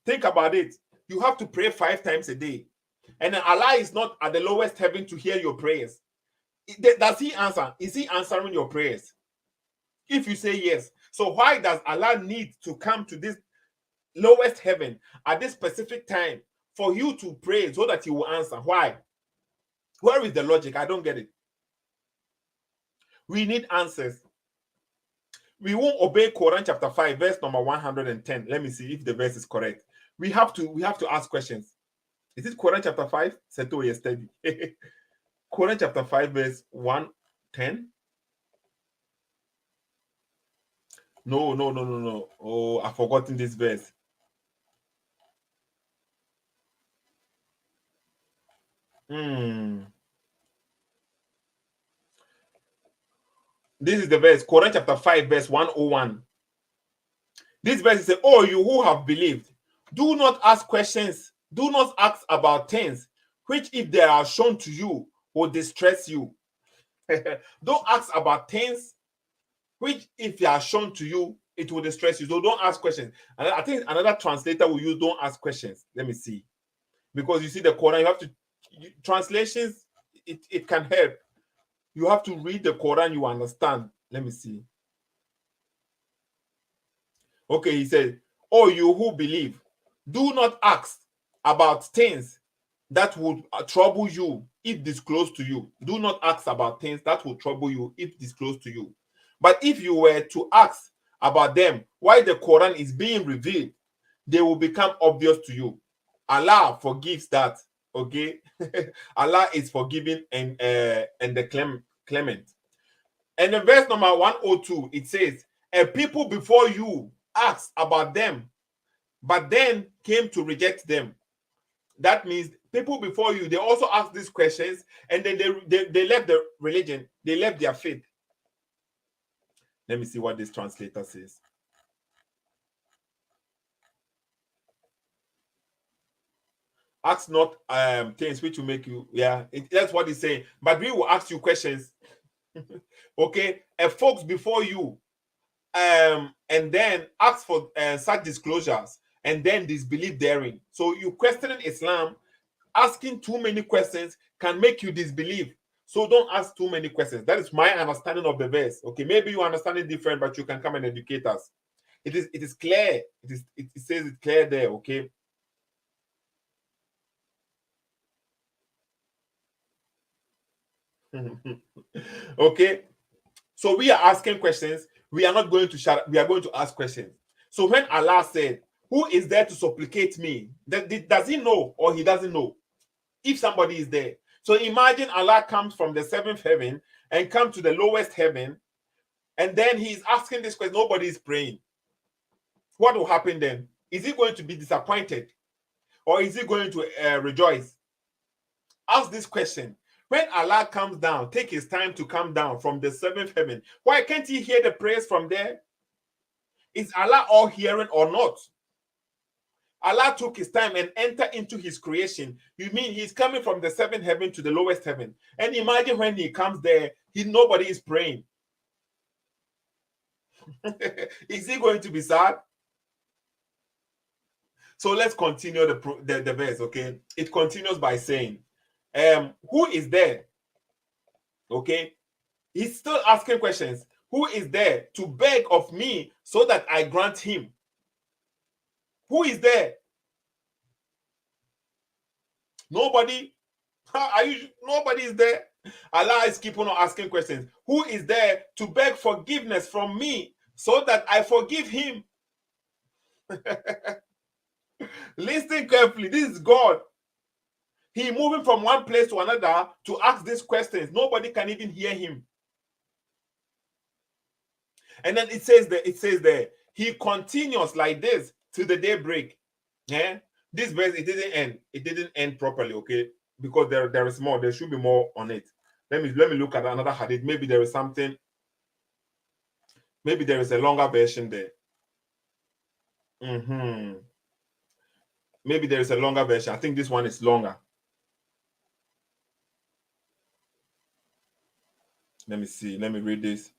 Think about it. You have to pray 5 times a day. And Allah is not at the lowest heaven to hear your prayers. Does he answer? Is he answering your prayers? If you say yes. So why does Allah need to come to this lowest heaven at this specific time for you to pray so that he will answer? Why? Where is the logic? I don't get it. We need answers. We won't obey Quran chapter 5, verse number 110. Let me see if the verse is correct. We have to ask questions. Is it Quran chapter 5? Seto yesterday. Quran chapter 5, verse 110. No. Oh, I've forgotten this verse. This is the verse, Quran chapter 5, verse 101. This verse says, oh, you who have believed, do not ask questions. Do not ask about things which, if they are shown to you, will distress you. Don't ask about things which, if they are shown to you, it will distress you. So don't ask questions. And I think another translator will use don't ask questions. Let me see. Because you see the Quran, you have to, translations, it can help. You have to read the Quran, you understand. Let me see. Okay, he said, oh, you who believe, do not ask about things that would trouble you if disclosed to you. Do not ask about things that will trouble you if disclosed to you. But if you were to ask about them while the Quran is being revealed, they will become obvious to you. Allah forgives that. Okay, Allah is forgiving and the clement. And in verse number 102, it says, a people before you asked about them, but then came to reject them. That means people before you, they also asked these questions, and then they left the religion, they left their faith. Let me see what this translator says. Ask not things which will make you, that's what he's saying. But we will ask you questions. Okay, folks before you, and then ask for such disclosures, and then disbelieve therein. So you questioning Islam, asking too many questions can make you disbelieve. So don't ask too many questions. That is my understanding of the verse. Okay, maybe you understand it different, but you can come and educate us. It is clear. It says it clear there. Okay. Okay. So we are asking questions. We are not going to shut up. We are going to ask questions. So when Allah said, who is there to supplicate me? Does he know or he doesn't know? If somebody is there. So imagine Allah comes from the 7th heaven and comes to the lowest heaven, and then he is asking this question. Nobody is praying. What will happen then? Is he going to be disappointed? Or is he going to rejoice? Ask this question. When Allah comes down, take his time to come down from the 7th heaven. Why can't he hear the prayers from there? Is Allah all hearing or not? Allah took his time and entered into his creation. You mean he's coming from the 7th heaven to the lowest heaven? And imagine when he comes there, nobody is praying. Is he going to be sad? So let's continue the verse, okay? It continues by saying, who is there? Okay, he's still asking questions. Who is there to beg of me so that I grant him? Who is there? Nobody. Nobody is there. Allah is keeping on asking questions. Who is there to beg forgiveness from me so that I forgive him? Listen carefully. This is God. He moving from one place to another to ask these questions. Nobody can even hear him. And then it says there, he continues like this to the daybreak. Yeah, this verse, it didn't end properly, okay, because there is more. There should be more on it. Let me look at another hadith. Maybe there is something. Maybe there is a longer version there. Maybe there is a longer version. I think this one is longer. Let me see. Let me read this.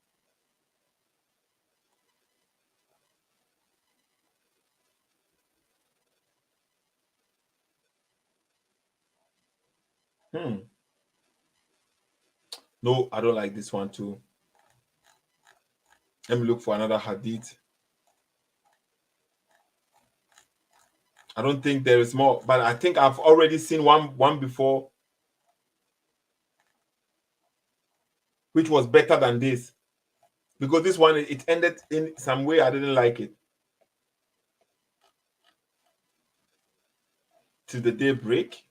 No, I don't like this one too. Let me look for another hadith. I don't think there is more, but I think I've already seen one before, which was better than this. Because this one, it ended in some way I didn't like it. To the daybreak.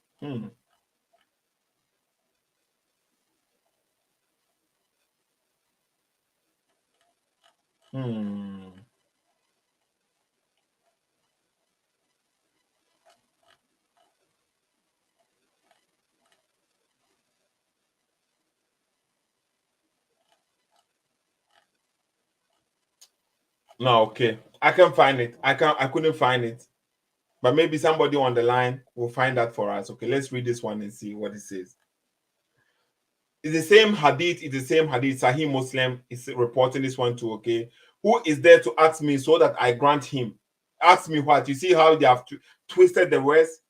No, okay. I can find it. I couldn't find it. But maybe somebody on the line will find that for us. Okay, let's read this one and see what it says. It's the same hadith. It's the same hadith. Sahih Muslim is reporting this one too. Okay, who is there to ask me so that I grant him? Ask me what? You see how they have twisted the words?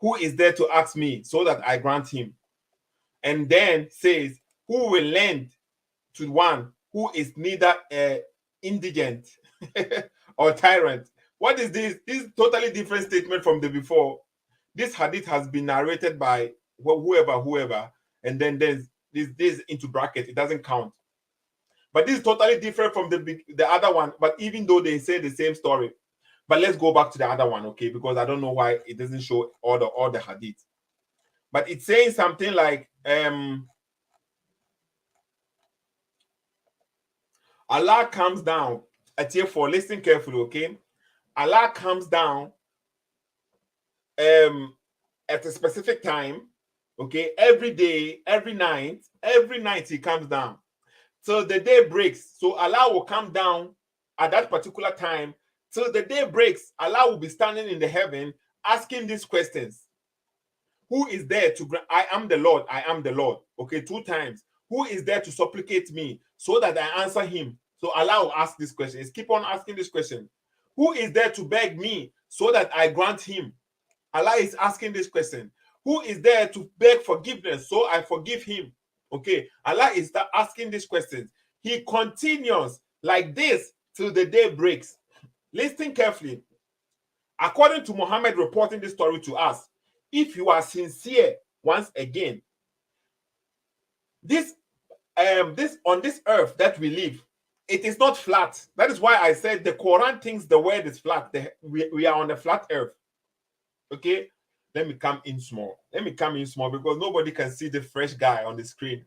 Who is there to ask me so that I grant him? And then says, who will lend to one who is neither indigent or tyrant? What is this? This is totally different statement from the before. This hadith has been narrated by whoever, and then there's this into bracket. It doesn't count. But this is totally different from the other one. But even though they say the same story, but let's go back to the other one, okay? Because I don't know why it doesn't show all the hadith. But it's saying something like Allah comes down at year 4. Listen carefully, okay? Allah comes down at a specific time, okay? Every day, every night he comes down. So the day breaks. So Allah will come down at that particular time. So the day breaks, Allah will be standing in the heaven asking these questions. Who is there to grant? I am the Lord, I am the Lord. Okay, 2 times. Who is there to supplicate me so that I answer him? So Allah will ask this question. He's keep on asking this question. Who is there to beg me so that I grant him? Allah is asking this question. Who is there to beg forgiveness so I forgive him? Okay, Allah is asking these questions. He continues like this till the day breaks. Listen carefully. According to Muhammad reporting this story to us, if you are sincere, once again, this on this earth that we live, it is not flat. That is why I said the Quran thinks the world is flat. We are on the flat earth. Okay, let me come in small. Let me come in small because nobody can see the fresh guy on the screen.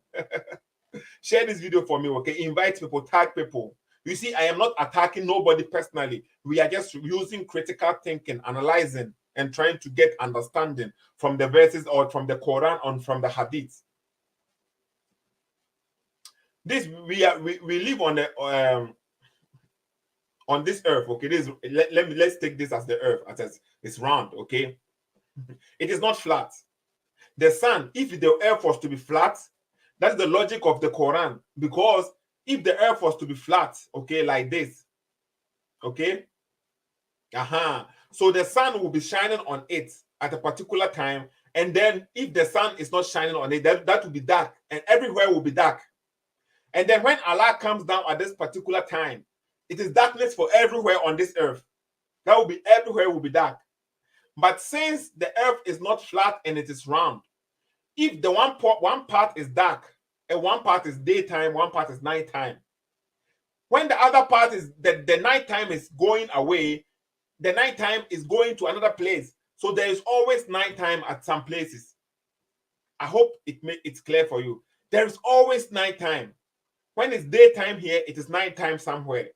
Share this video for me, okay? Invite people, tag people. You see, I am not attacking nobody personally. We are just using critical thinking, analyzing, and trying to get understanding from the verses or from the Quran or from the Hadith. This we live on the on this earth, okay? Let's take this as the earth, as it's round, okay? It is not flat. The sun, if the earth was to be flat, that's the logic of the Quran. Because if the earth was to be flat, okay, like this, okay, so the sun will be shining on it at a particular time, and then if the sun is not shining on it, that will be dark, and everywhere will be dark. And then when Allah comes down at this particular time, it is darkness for everywhere on this earth. That will be everywhere will be dark. But since the earth is not flat and it is round, if the one part is dark and one part is daytime, one part is nighttime, when the other part is the nighttime is going away, the nighttime is going to another place. So there is always nighttime at some places. I hope it's clear for you. There is always nighttime. When it's daytime here, it is nighttime somewhere.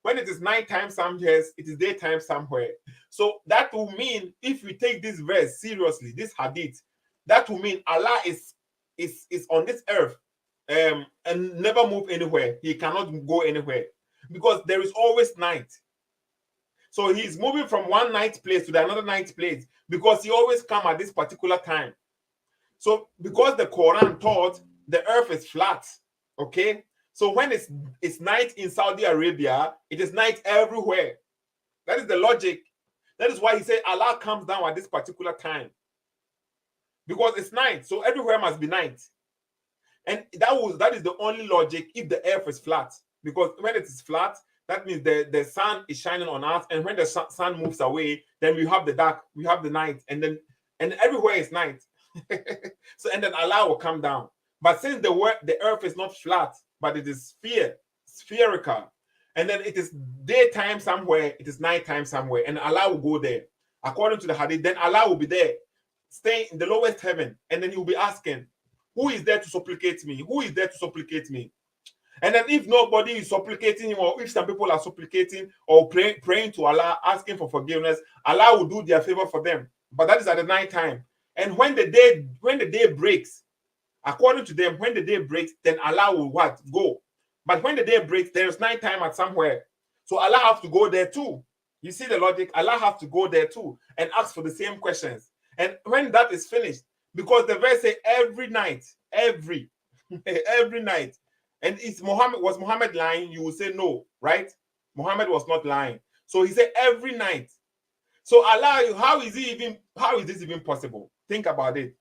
When it is nighttime somewhere, it is daytime somewhere. So that will mean, if we take this verse seriously, this hadith, that will mean Allah is on this earth and never move anywhere. He cannot go anywhere because there is always night. So he's moving from one night place to another night place because he always come at this particular time. So because the Quran taught the earth is flat, okay? So when it's night in Saudi Arabia, it is night everywhere. That is the logic. That is why he said Allah comes down at this particular time. Because it's night, so everywhere must be night. And that is the only logic if the earth is flat. Because when it is flat, that means the sun is shining on us, and when the sun moves away, then we have the dark, we have the night, and everywhere is night. So and then Allah will come down. But since the earth is not flat, but it is spherical, and then it is daytime somewhere, it is nighttime somewhere, and Allah will go there. According to the hadith, then Allah will be there, staying in the lowest heaven, and then he will be asking, who is there to supplicate me? Who is there to supplicate me? And then if nobody is supplicating him, or if some people are supplicating or praying to Allah, asking for forgiveness, Allah will do their favor for them. But that is at the night time. And when the day breaks, according to them, when the day breaks, then Allah will what? Go. But when the day breaks, there is night time at somewhere. So Allah has to go there too. You see the logic? Allah has to go there too and ask for the same questions. And when that is finished, because the verse says every night, every night. And was Muhammad lying? You will say no, right? Muhammad was not lying. So he said every night. So Allah, how is this even possible? Think about it.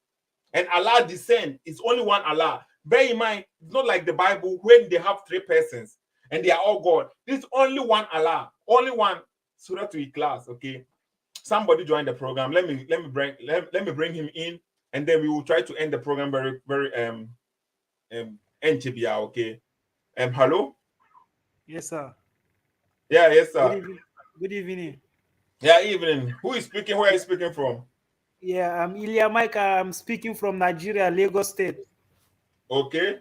And Allah descend is only one Allah. Bear in mind, it's not like the Bible when they have three persons and they are all God. There's only one Allah, only one Surah to Ikhlas. Okay, somebody join the program. Let me bring him in, and then we will try to end the program very NTBR. Okay. Hello. Yes, sir. Yeah, yes, sir. Good evening. Yeah, evening. Who is speaking? Where are you speaking from? Yeah, I'm Ilya Mike. I'm speaking from Nigeria, Lagos State. Okay.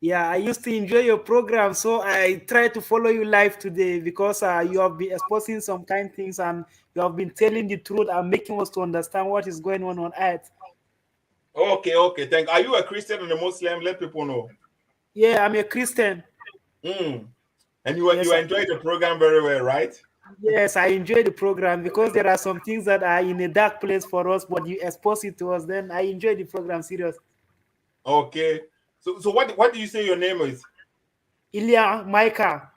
Yeah, I used to enjoy your program, so I try to follow you live today because you have been exposing some kind things and you have been telling the truth and making us to understand what is going on earth. Okay. Thank you. Are you a Christian and a Muslim? Let people know. Yeah, I'm a Christian. And you enjoy the program very well, right? Yes, I enjoy the program because there are some things that are in a dark place for us, but you expose it to us. Then I enjoy the program serious. Okay. So what do you say your name is? Ilya Micah.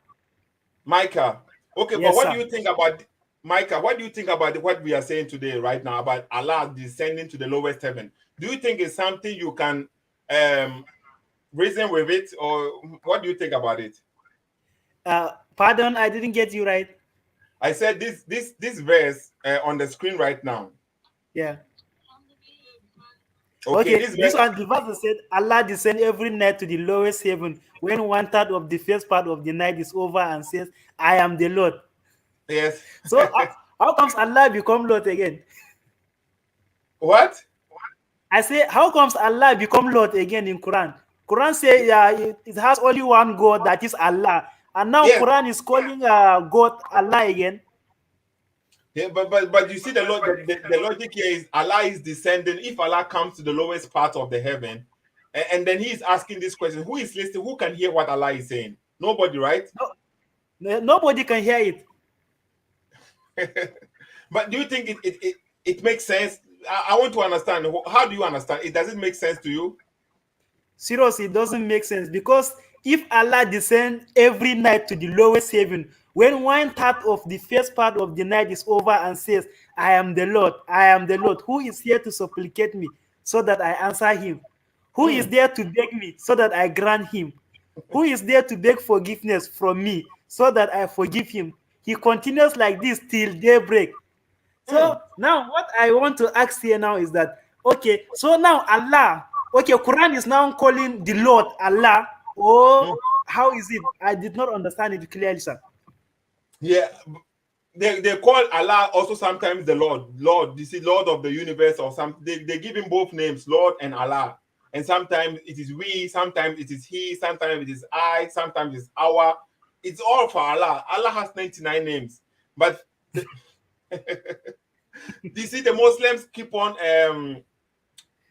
Micah. Okay, Yes, but what sir. do you think about Micah? What do you think about what we are saying today, right now, about Allah descending to the lowest heaven? Do you think it's something you can reason with it, or what do you think about it? Pardon, I didn't get you right. I said this verse on the screen right now. Yeah. Okay, this one, the verse said, Allah descend every night to the lowest heaven when 1/3 of the first part of the night is over and says, I am the Lord. Yes. So how comes Allah become Lord again? What? I say, how comes Allah become Lord again in Quran? Quran say it has only one God, that is Allah. And now Quran is calling God Allah again. Yeah, but you see the logic here is Allah is descending. If Allah comes to the lowest part of the heaven, and then he is asking this question, who is listening? Who can hear what Allah is saying? Nobody, right? No, nobody can hear it. But do you think it makes sense? I want to understand. How do you understand it? Does it make sense to you? Seriously, it doesn't make sense, because if Allah descends every night to the lowest heaven, when 1/3 of the first part of the night is over and says, I am the Lord, I am the Lord, who is here to supplicate me so that I answer him? Who is there to beg me so that I grant him? Who is there to beg forgiveness from me so that I forgive him? He continues like this till daybreak. So now what I want to ask here now is that, okay, so now Allah, okay, Quran is now calling the Lord Allah, or how is it? I did not understand it clearly, sir. Yeah, they call Allah also sometimes the Lord. You see, Lord of the universe or something. They give him both names, Lord and Allah. and sometimes it is we, sometimes it is he, sometimes it is I, sometimes it's our. It's all for Allah. Allah has 99 names. But you see, the Muslims keep on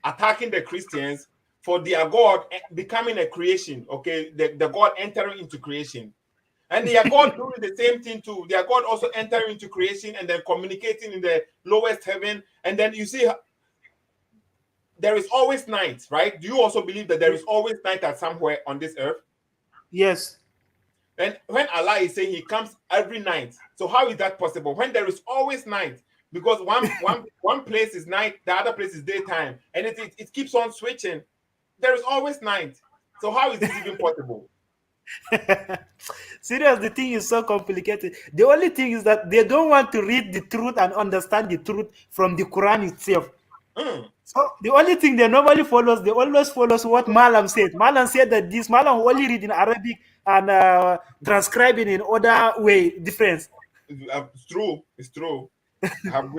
attacking the Christians for their God becoming a creation, okay? The God entering into creation. And their God doing the same thing too. Their God also entering into creation and then communicating in the lowest heaven. And then you see, there is always night, right? Do you also believe that there is always night at somewhere on this earth? Yes. And when Allah is saying he comes every night, so how is that possible? When there is always night, because one place is night, the other place is daytime, and it keeps on switching. There is always night. So how is this even possible? Serious, the thing is so complicated. The only thing is that they don't want to read the truth and understand the truth from the Quran itself. So the only thing they normally follows, they always follows what Malam said. Malam said that this Malam only read in Arabic and transcribing in other way difference. It's true. It's true.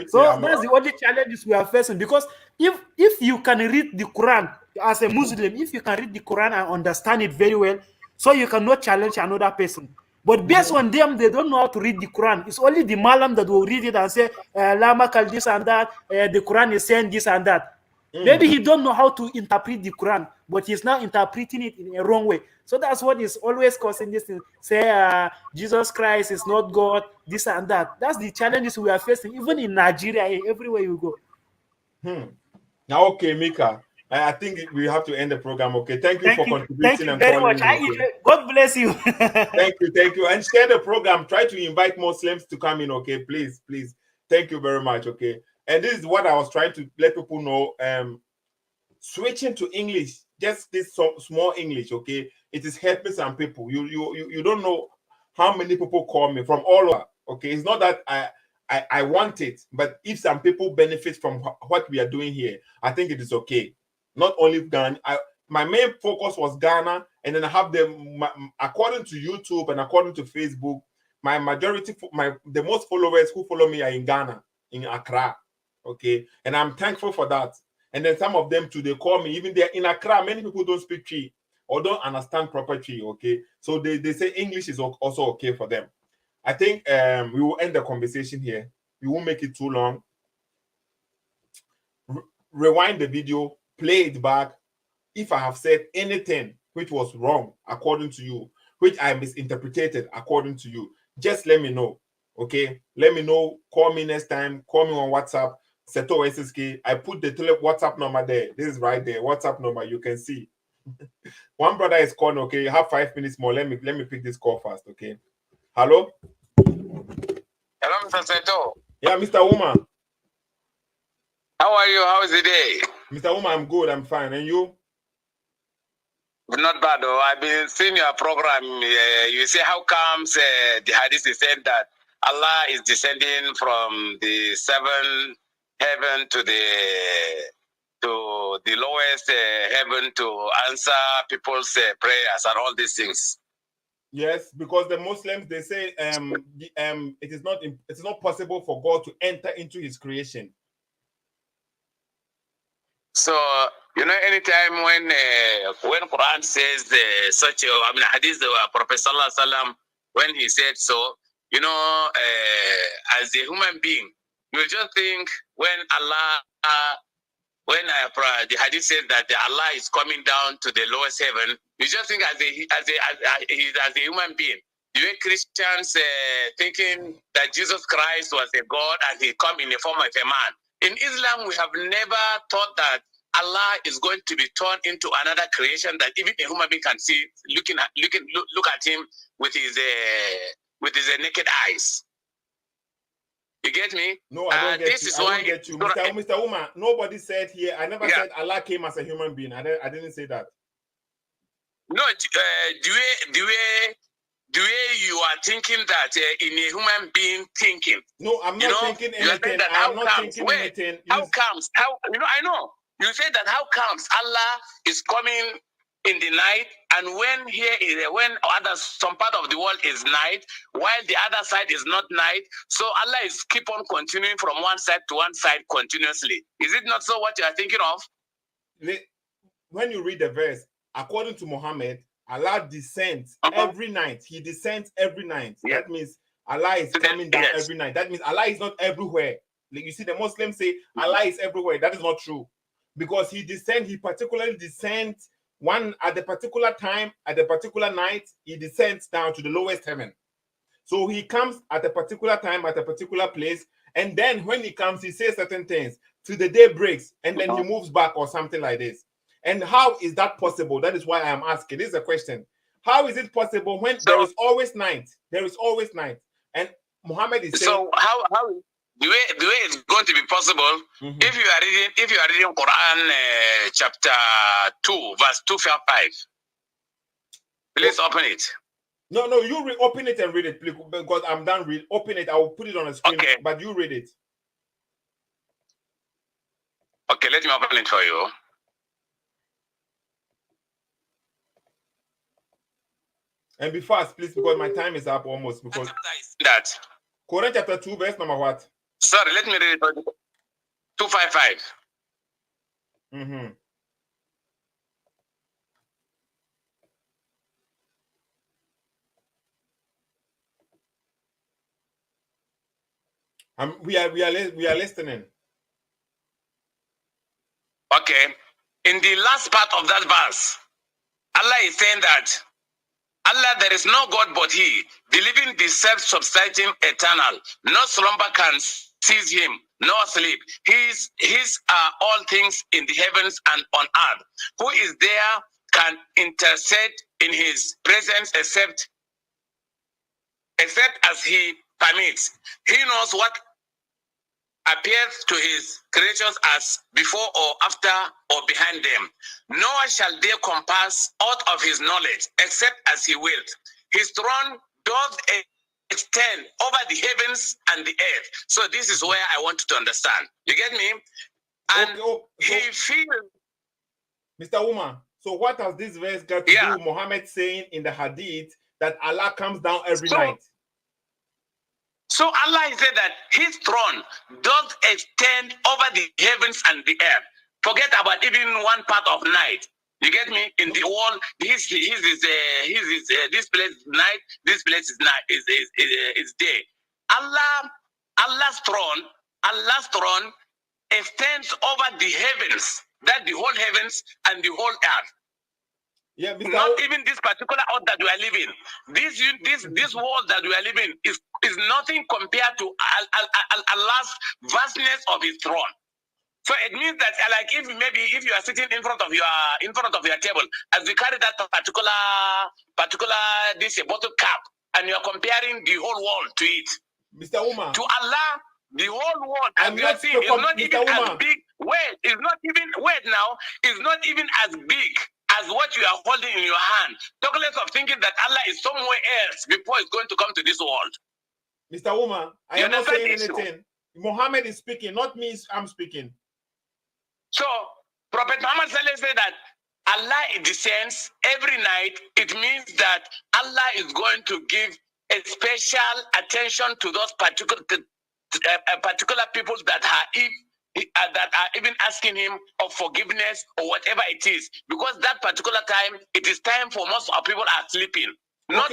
So that's the only challenges we are facing, because if you can read the Quran as a Muslim, if you can read the Quran and understand it very well, so you cannot challenge another person. But based on them, they don't know how to read the Quran. It's only the Malam that will read it and say, Lama call this and that, the Quran is saying this and that. Maybe he don't know how to interpret the Quran, but he's now interpreting it in a wrong way. So that's what is always causing this thing. Say Jesus Christ is not God, this and that. That's the challenges we are facing, even in Nigeria, everywhere you go. Now, okay, Mika, I think we have to end the program. Okay, thank you for contributing. Thank you and very calling much. in, okay? God bless you. Thank you, and share the program. Try to invite Muslims to come in, okay? Please. Thank you very much, okay? And this is what I was trying to let people know. Switching to English, just this small English, okay? It is helping some people. You don't know how many people call me from all over, okay? It's not that I want it, but if some people benefit from what we are doing here, I think it is okay. Not only Ghana. My main focus was Ghana, and then I have according to YouTube and according to Facebook, my majority, the most followers who follow me are in Ghana, in Accra, okay? And I'm thankful for that. And then some of them too, they call me, even they're in Accra, many people don't speak Twi or don't understand proper Twi, okay? So they say English is also okay for them. I think we will end the conversation here. We won't make it too long. Rewind the video, play it back. If I have said anything which was wrong according to you, which I misinterpreted according to you, just let me know, okay? Let me know. Call me next time. Call me on WhatsApp. Seto SSK. I put the WhatsApp number there. This is right there. WhatsApp number. You can see. One brother is calling. Okay, you have 5 minutes more. Let me pick this call fast. Okay. Hello. Hello, Mr. Seto. Yeah, Mr. Woman. How are you? How is the day? Mr. Woman, I'm good. I'm fine. And you? Not bad, though. I've been seeing your program. You say how comes the hadith is said that Allah is descending from the seventh heaven to the lowest heaven to answer people's prayers and all these things. Yes, because the Muslims, they say it is not possible for God to enter into His creation. So anytime when Quran says hadith Prophet Sallallahu Alaihi Wasallam, when he said so, as a human being, you just think when Allah, the hadith said that Allah is coming down to the lowest heaven, you just think as a human being. The way Christians thinking that Jesus Christ was a God and He come in the form of a man. In Islam, we have never thought that Allah is going to be turned into another creation that even a human being can see, look at Him with his naked eyes. You get me? No, I don't get you. I don't get you. Mr. Uma, nobody said here, I never said Allah came as a human being. I didn't say that. No, the way you are thinking that in a human being thinking. No, I'm not thinking anything. I'm not thinking anything. How comes? I know. You say that how comes Allah is coming in the night, and when some part of the world is night, while the other side is not night, so Allah is keep on continuing from one side to one side continuously. Is it not so what you are thinking of? when you read the verse, according to Muhammad, Allah descends every night. He descends every night. Yes. That means Allah is coming down every night. That means Allah is not everywhere. Like you see, the Muslims say Allah is everywhere. That is not true, because He descends. He particularly descends at the particular time, at the particular night. He descends down to the lowest heaven. So He comes at a particular time, at a particular place, and then when He comes, He says certain things till the day breaks, and then He moves back or something like this. And how is that possible? That is why I am asking. This is a question. How is it possible when there is always night? There is always night. And Muhammad is saying, so how the way it's going to be possible if you are reading Quran chapter 2 verse 255. Please open it. No, you open it and read it, please, because I'm done. Open it. I will put it on the screen. Okay. But you read it. Okay, let me open it for you. And be fast, please, because my time is up almost. Because that Quran chapter 2, verse number what? Sorry, let me read it. 255. We are listening. Okay. In the last part of that verse, Allah is saying that Allah, there is no God but He, the living, the self-subsisting, eternal. No slumber can seize Him, no sleep. His are all things in the heavens and on earth. Who is there can intercede in His presence except as He permits. He knows what appears to His creatures as before or after or behind them. Nor shall they compass out of His knowledge except as He will. His throne does extend over the heavens and the earth. So this is where I want you to understand. You get me? And He feels. Mr. Umar, so what has this verse got to do with Muhammad saying in the hadith that Allah comes down every night? So Allah said that His throne does extend over the heavens and the earth. Forget about even one part of night. You get me? In the world, this place is night, this place is night, is day. Allah's throne extends over the heavens, that the whole heavens and the whole earth. Yeah, not even this particular earth that we are living. This world that we are living is nothing compared to Allah's vastness of His throne. So it means that, like, if you are sitting in front of your table, as we carry that particular this bottle cap, and you are comparing the whole world to it, Mr. Umar, to Allah, the whole world, as you are seeing, is not even as big. It's not even as big as what you are holding in your hand. Talk less of thinking that Allah is somewhere else before it's going to come to this world. Mr. Umar, I am not saying anything. Muhammad is speaking, not me. I'm speaking. So, Prophet Muhammad said that Allah descends every night. It means that Allah is going to give a special attention to those particular people that are even asking Him of forgiveness or whatever it is. Because that particular time, it is time for most of people are sleeping. Not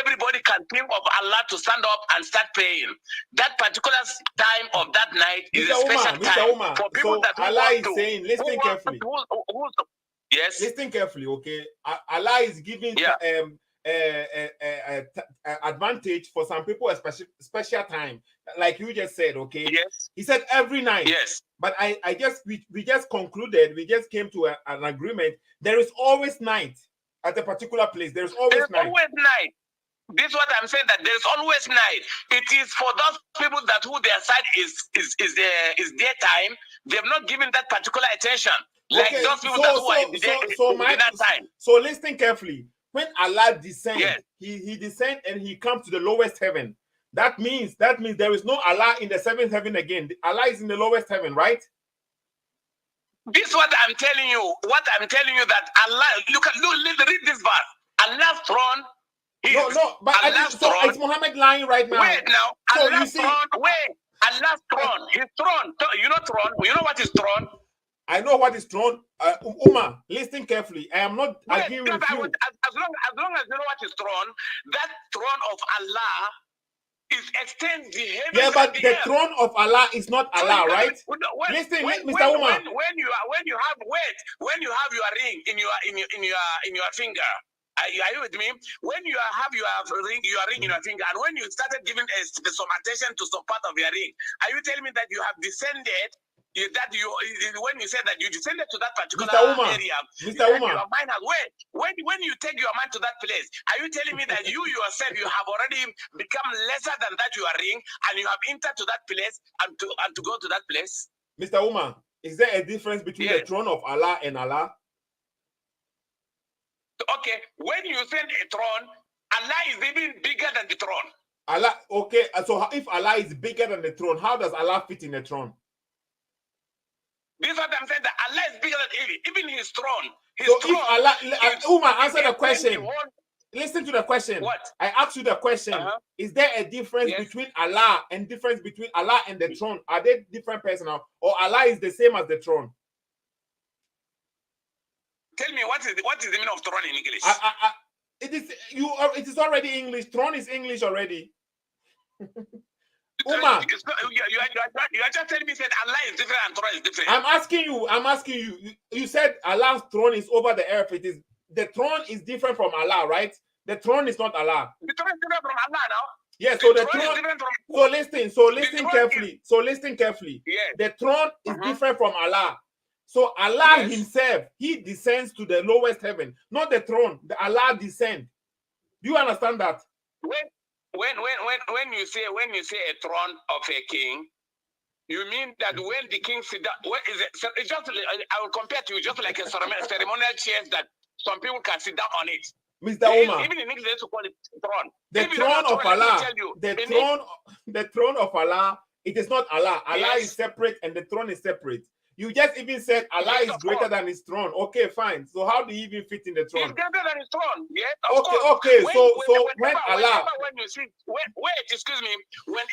everybody can think of Allah to stand up and start praying. That particular time of that night is a special time for people that Allah is saying, listen carefully. Yes. Listen carefully, okay? Allah is giving advantage for some people a special time, like you just said, okay? Yes. He said every night. Yes. But we just concluded, we just came to an agreement. There is always night. At a particular place, there's always night. Always night. This is what I'm saying, that there's always night. It is for those people that who their side is their time. They've not given that particular attention. Like those people that who are in the time. So listen carefully. When Allah descends, he descends and He comes to the lowest heaven. That means there is no Allah in the seventh heaven again. Allah is in the lowest heaven, right? This is what I'm telling you. That Allah, read this verse. Allah's throne is it's Muhammad lying right now. Wait now. So Allah's throne. Wait. Allah's throne. His throne. You know throne. You know what is throne? I know what is throne. Uma, listen carefully. I am not Wait, arguing with you. as long as you know what is throne, that throne of Allah is extends the heavens. Yeah, but and the earth. throne of Allah is not Allah, right? Listen, Mr. Uma. When you have your ring in your finger. Are you with me? When you have your ring in your finger, and when you started giving some attention to some part of your ring, are you telling me that you have descended? When you said that you descended to that particular area, Mr. Uma, your mind has when you take your mind to that place, are you telling me that you yourself you have already become lesser than that your ring, and you have entered to that place and to go to that place? Mr. Uma, is there a difference between the throne of Allah and Allah? Okay, when you send a throne, Allah is even bigger than the throne. Allah, okay. So if Allah is bigger than the throne, how does Allah fit in the throne? This is what I'm saying. That Allah is bigger than even his throne. So if Allah, Uma, answer the question. Listen to the question. What? I asked you the question. Is there a difference between Allah and the throne? Are they different persons, or Allah is the same as the throne? Tell me what is the meaning of throne in English? It is already English. Throne is English already. Uma, you are just telling me that Allah is different and throne is different. I'm asking you. You said Allah's throne is over the earth. The throne is different from Allah, right? The throne is not Allah. The throne is different from Allah now. Yeah, so the throne is different from... So listen carefully. Yes. The throne is different from Allah. So Allah himself, he descends to the lowest heaven, not the throne. Allah descends. Do you understand that? When you say a throne of a king, you mean that when the king sit down, what is it? It's just, I will compare to you just like a ceremonial chairs that some people can sit down on it. Mr. Omar, even in English, they call it throne. The throne of Allah, the throne of Allah, it is not Allah. Allah is separate and the throne is separate. You just even said Allah is greater than his throne. Okay, fine. So how do you even fit in the throne? He's greater than his throne. Yes. Okay. When Allah, excuse me, when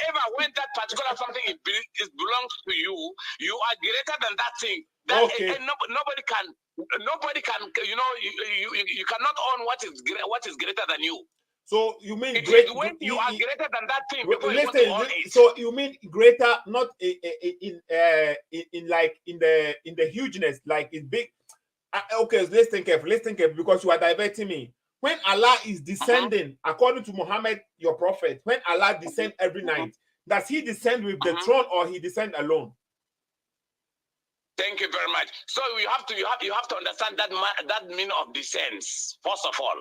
that particular something belongs to you, you are greater than that thing. And nobody can. You cannot own what is greater than you. So you mean when you are greater than that thing before listen, you want to own it. So you mean greater, not in the hugeness, like it's big. Okay, listen carefully because you are diverting me. When Allah is descending, according to Muhammad, your prophet, when Allah descends every night, does he descend with the throne or he descend alone? Thank you very much. So you have to understand that meaning of descents. First of all,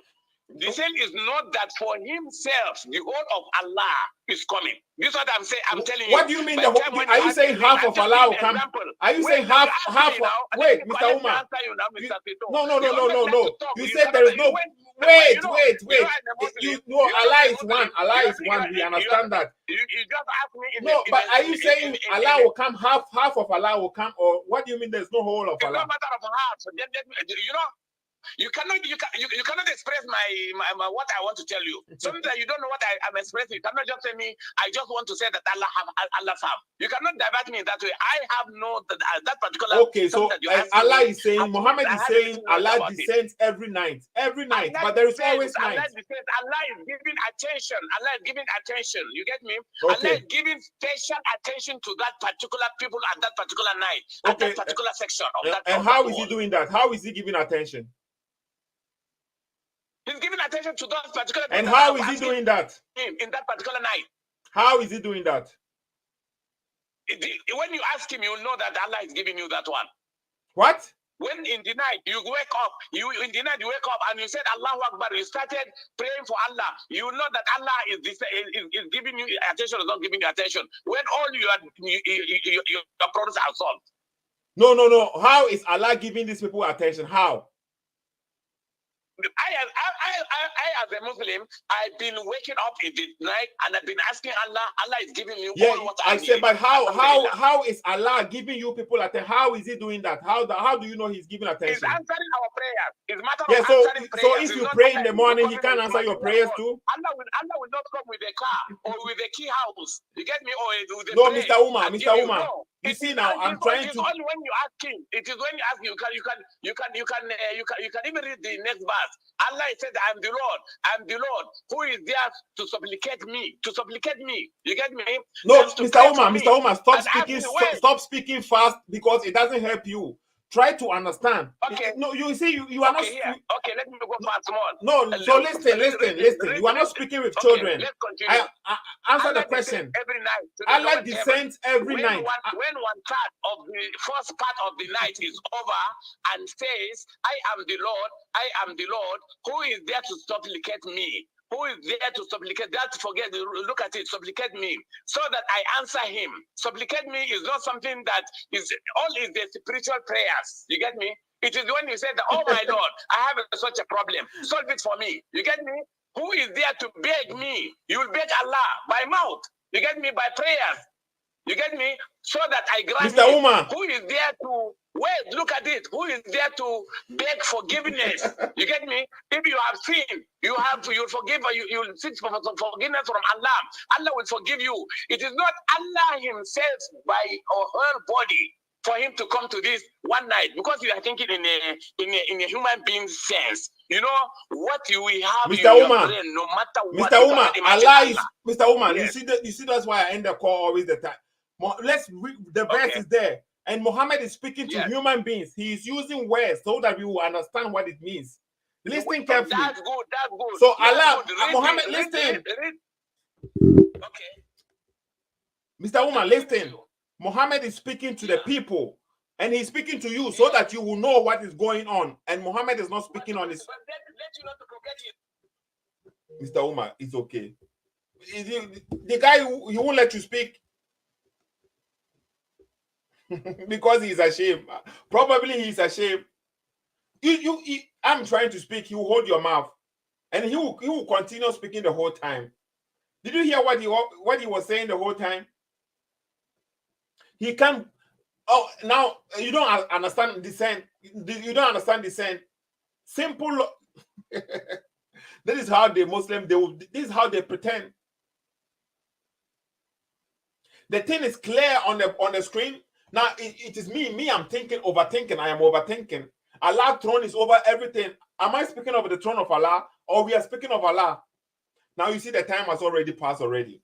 descent is not that for himself, the whole of Allah is coming. This is what I'm saying. I'm telling you. What do you mean? Are you saying half of Allah will come? Are you saying half? Wait, Mr. Umar. No. You said there is no. Wait. Allah is one. Allah is one. We understand that. You just asked me. No, but are you saying Allah will come? Half of Allah will come, or what do you mean? There's no whole of Allah. It's no matter of half. You cannot express my what I want to tell you. Something that you don't know what I'm expressing. You cannot just tell me, I just want to say that Allah have. You cannot divert me in that way. I have no that particular. Okay, so Allah is saying, Muhammad is saying Allah descends every night. But there is always night. Allah is giving attention. Allah is giving attention. You get me? Okay. Allah is giving special attention to that particular people at that particular night, at that particular section of that. And how is he doing that? How is he giving attention? He's giving attention to those particular people. And how is he doing that? In that particular night. How is he doing that? When you ask him, you'll know that Allah is giving you that one. What? When in the night you wake up, and you said Allahu Akbar, you started praying for Allah, you will know that Allah is giving you attention or not giving you attention. When all your problems are solved. No. How is Allah giving these people attention? How? I as a Muslim, I've been waking up in the night and I've been asking Allah. Allah is giving me all what I need. Said, but how is Allah giving you people attention? How is he doing that? How do you know he's giving attention? He's answering our prayers. It's matter of answering prayers. So if you pray in the morning, he can't answer your prayers too? Allah will not come with a car or with a key house. You get me? Or with a No, Mr. Umar. You see now, I'm trying to. It is only when you ask him. It is when you ask him. You can even read the next verse. Allah said, "I am the Lord. I am the Lord who is there to supplicate me. To supplicate me. You get me? No, Just to Mr. pray Omar, for me. Mr. Omar, stop And ask speaking. me when. Stop speaking fast because it doesn't help you. Try to understand. Okay. No, you see, you are not. Okay, here. Okay, let me go fast small. No, so listen. You are not speaking with children. Let's continue. Answer the Allah question. every night. Allah descends every when night. When one part of the first part of the night is over and says, "I am the Lord. I am the Lord. Who is there to supplicate me? Who is there to supplicate? That forget. Look at it. Supplicate me, so that I answer him. Supplicate me is not something that is all is the spiritual prayers. You get me? It is when you say, that, "Oh my Lord, I have such a problem. Solve it for me." You get me? Who is there to beg me? You will beg Allah by mouth. You get me? By prayers. You get me? So that I grant Mr. it. Umar. Who is there to wait? Look at it. Who is there to beg forgiveness? You get me? If you have sinned, you forgive. You will seek for forgiveness from Allah. Allah will forgive you. It is not Allah Himself by a whole body for Him to come to this one night, because you are thinking in a human being sense. You know what you will have Mr. in your Umar, brain, no matter what. Mr. Umar, Allah is Mr. Umar. Yes. You see that's why I end the call always the time. Let's read the verse is there, and Muhammad is speaking to human beings. He is using words so that we will understand what it means. Listen carefully. That's good. That's good. So That's Allah, good. Muhammad, listen. Okay. Mr. Umar, listen. Muhammad is speaking to the people, and he's speaking to you so that you will know what is going on. And Muhammad is not speaking on his. Mr. Umar, it's okay. The guy, he won't let you speak because he's ashamed. Probably he's ashamed. I'm trying to speak. You hold your mouth, and he will continue speaking the whole time. Did you hear what he was saying the whole time? He can't. Oh, now you don't understand dissent. You don't understand dissent. Simple. This is how the Muslim. This is how they pretend. The thing is clear on the screen. Now it is me. I'm thinking, overthinking. I am overthinking. Allah's throne is over everything. Am I speaking of the throne of Allah, or we are speaking of Allah? Now you see the time has already passed already.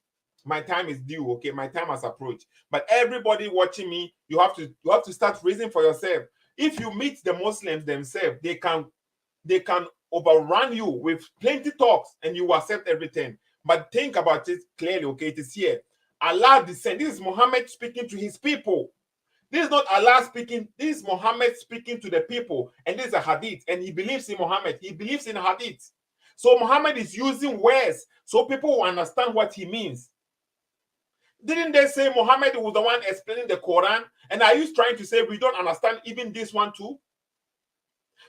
My time is due. Okay, my time has approached. But everybody watching me, you have to start reasoning for yourself. If you meet the Muslims themselves, they can overrun you with plenty talks, and you accept everything. But think about it clearly. Okay, it is here. Allah descend. This is Muhammad speaking to his people. This is not Allah speaking. This is Muhammad speaking to the people. And this is a hadith. And he believes in Muhammad. He believes in hadith. So Muhammad is using words so people will understand what he means. Didn't they say Muhammad was the one explaining the Quran? And are you trying to say we don't understand even this one too?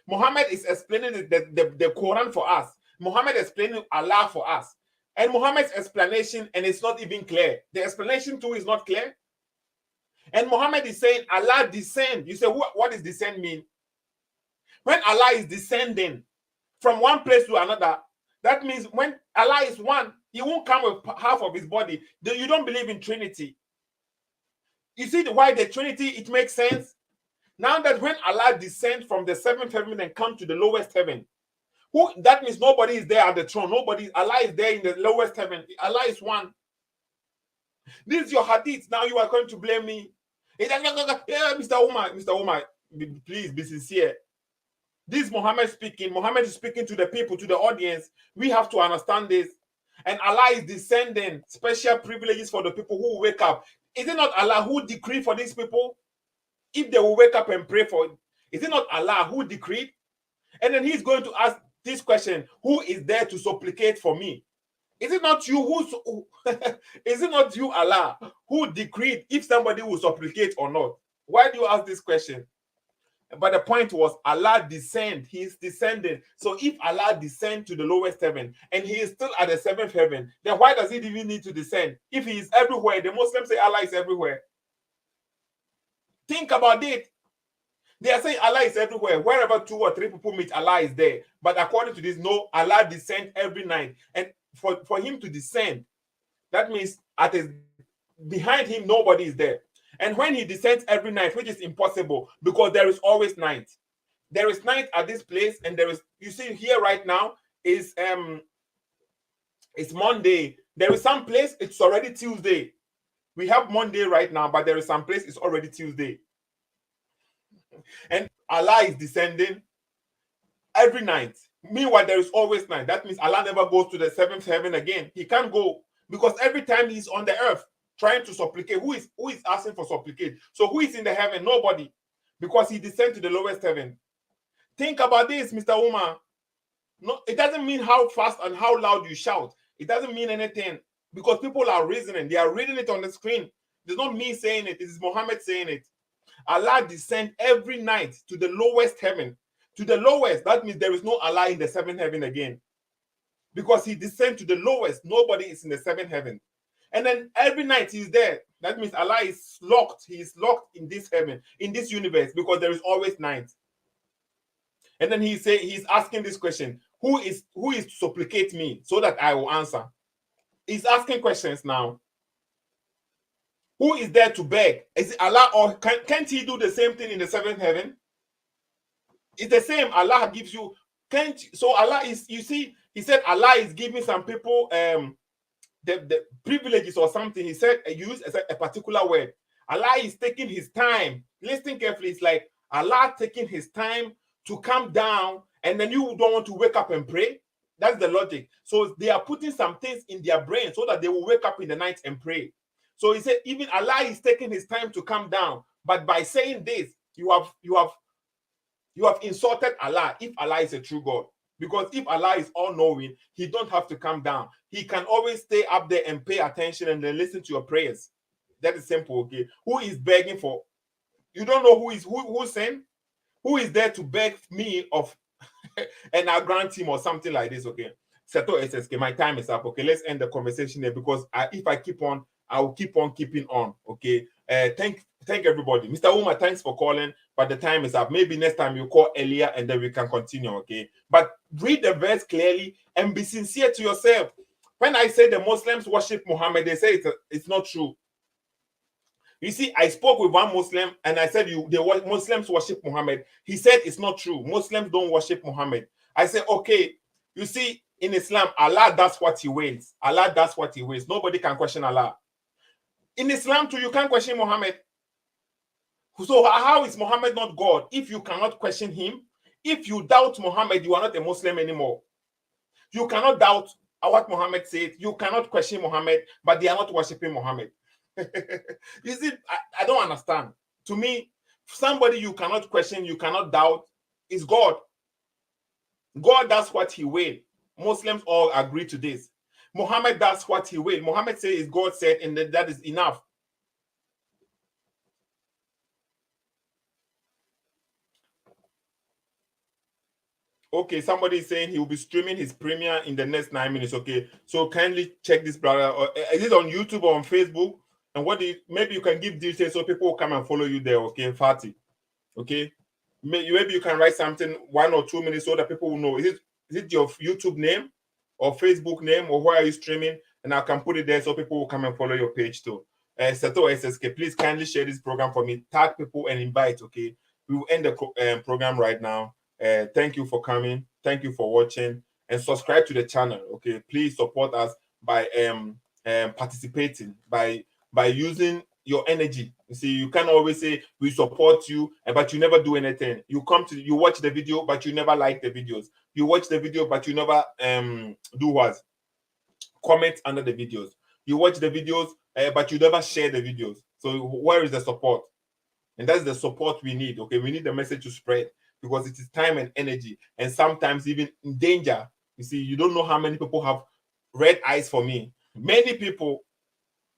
Muhammad is explaining the Quran for us. Muhammad is explaining Allah for us. And Muhammad's explanation, and it's not even clear. The explanation too is not clear. And Muhammad is saying Allah descend. You say, what does descend mean? When Allah is descending from one place to another, that means when Allah is one, He won't come with half of His body. You don't believe in Trinity. You see why the Trinity, it makes sense? Now that when Allah descends from the seventh heaven and comes to the lowest heaven, that means nobody is there at the throne. Allah is there in the lowest heaven. Allah is one. This is your hadith. Now you are going to blame me. Yeah, Mr. Umar, please be sincere. This is Muhammad speaking. Muhammad is speaking to the people, to the audience. We have to understand this. And Allah is descending special privileges for the people who wake up. Is it not Allah who decreed for these people? If they will wake up and pray for it, is it not Allah who decreed? And then He's going to ask this question: who is there to supplicate for me? Is it not you is it not you, Allah, who decreed if somebody will supplicate or not? Why do you ask this question? But the point was Allah descend. He is descending. So if Allah descend to the lowest heaven and He is still at the seventh heaven, then why does He even need to descend? If He is everywhere, the Muslims say Allah is everywhere. Think about it. They are saying Allah is everywhere. Wherever 2 or 3 people meet, Allah is there. But according to this, no, Allah descends every night. And for Him to descend, that means behind Him, nobody is there. And when he descends every night, which is impossible because there is always night. There is night at this place, and there is, you see here right now is it's Monday. There is some place it's already Tuesday. We have Monday right now, but there is some place it's already Tuesday. And Allah is descending every night. Meanwhile, there is always night. That means Allah never goes to the seventh heaven again. He can't go because every time he's on the earth trying to supplicate, who is asking for supplicate? So who is in the heaven? Nobody, because he descends to the lowest heaven. Think about this, Mr. Umar. No, it doesn't mean how fast and how loud you shout. It doesn't mean anything because people are reasoning. They are reading it on the screen. It's not me saying it. It is Muhammad saying it. Allah descends every night to the lowest heaven. To the lowest, that means there is no Allah in the seventh heaven again. Because he descends to the lowest, nobody is in the seventh heaven. And then every night he's there. That means Allah is locked. He is locked in this heaven, in this universe, because there is always night. And then he's asking this question: who is to supplicate me so that I will answer? He's asking questions now. Who is there to beg? Is it Allah, or can't he do the same thing in the seventh heaven? It's the same. Allah gives you, can't, so Allah is, you see, he said Allah is giving some people the privileges or something. He said, use a particular word. Allah is taking his time. Listen carefully. It's like Allah taking his time to come down, and then you don't want to wake up and pray. That's the logic. So they are putting some things in their brain so that they will wake up in the night and pray. So he said, even Allah is taking his time to come down. But by saying this, you have insulted Allah if Allah is a true God. Because if Allah is all-knowing, he don't have to come down. He can always stay up there and pay attention and then listen to your prayers. That is simple, okay? Who is begging for? You don't know who's saying? Who is there to beg me of and I'll grant him or something like this, okay? Seto SSK, my time is up, okay? Let's end the conversation there because if I keep on, I will keep on keeping on, okay? Thank everybody. Mr. Umar, thanks for calling, but the time is up. Maybe next time you call earlier and then we can continue, okay? But read the verse clearly and be sincere to yourself. When I say the Muslims worship Muhammad, they say it's not true. You see, I spoke with one Muslim and I said Muslims worship Muhammad. He said it's not true. Muslims don't worship Muhammad. I said, okay, you see, in Islam, Allah does what he wills. Allah does what he wills. Nobody can question Allah. In Islam too, you can't question Muhammad. So how is Muhammad not God if you cannot question him? If you doubt Muhammad, you are not a Muslim anymore. You cannot doubt what Muhammad said. You cannot question Muhammad, but they are not worshiping Muhammad. You see, I don't understand. To me, somebody you cannot question, you cannot doubt, is God. God does what he will. Muslims all agree to this. Muhammad does what he will. Muhammad says God said, and that is enough. Okay, somebody is saying he will be streaming his premiere in the next 9 minutes. Okay, so kindly check this, brother. Is it on YouTube or on Facebook? And maybe you can give details so people will come and follow you there. Okay, Fatih. Okay, maybe you can write something 1 or 2 minutes so that people will know. Is it your YouTube name or Facebook name, or where are you streaming? And I can put it there so people will come and follow your page too. Seto SSK, please kindly share this program for me. Tag people and invite. Okay, we will end the program right now. Thank you for coming. Thank you for watching, and subscribe to the channel. Okay, please support us by participating, by using your energy. You see, you can't always say we support you, but you never do anything. You watch the video, but you never like the videos. You watch the video, but you never do what? Comment under the videos. You watch the videos, but you never share the videos. So where is the support? And that's the support we need. Okay, we need the message to spread because it is time and energy, and sometimes even in danger. You see, you don't know how many people have red eyes for me. Many people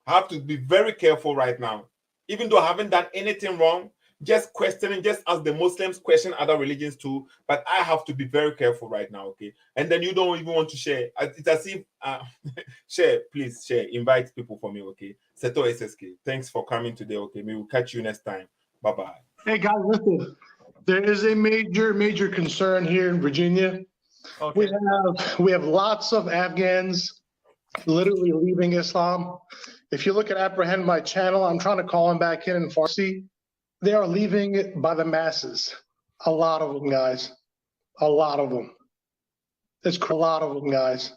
have to be very careful right now. Even though I haven't done anything wrong, just questioning, just as the Muslims question other religions too, but I have to be very careful right now, okay? And then you don't even want to share. It's as if, share, please share, invite people for me, okay? Seto SSK, thanks for coming today, okay? We will catch you next time. Bye-bye. Hey guys, listen, there is a major concern here in Virginia. Okay. We have lots of Afghans literally leaving Islam. If you look at Apprehend My channel, I'm trying to call them back in Farsi. They are leaving by the masses. A lot of them, guys. A lot of them. There's a lot of them, guys.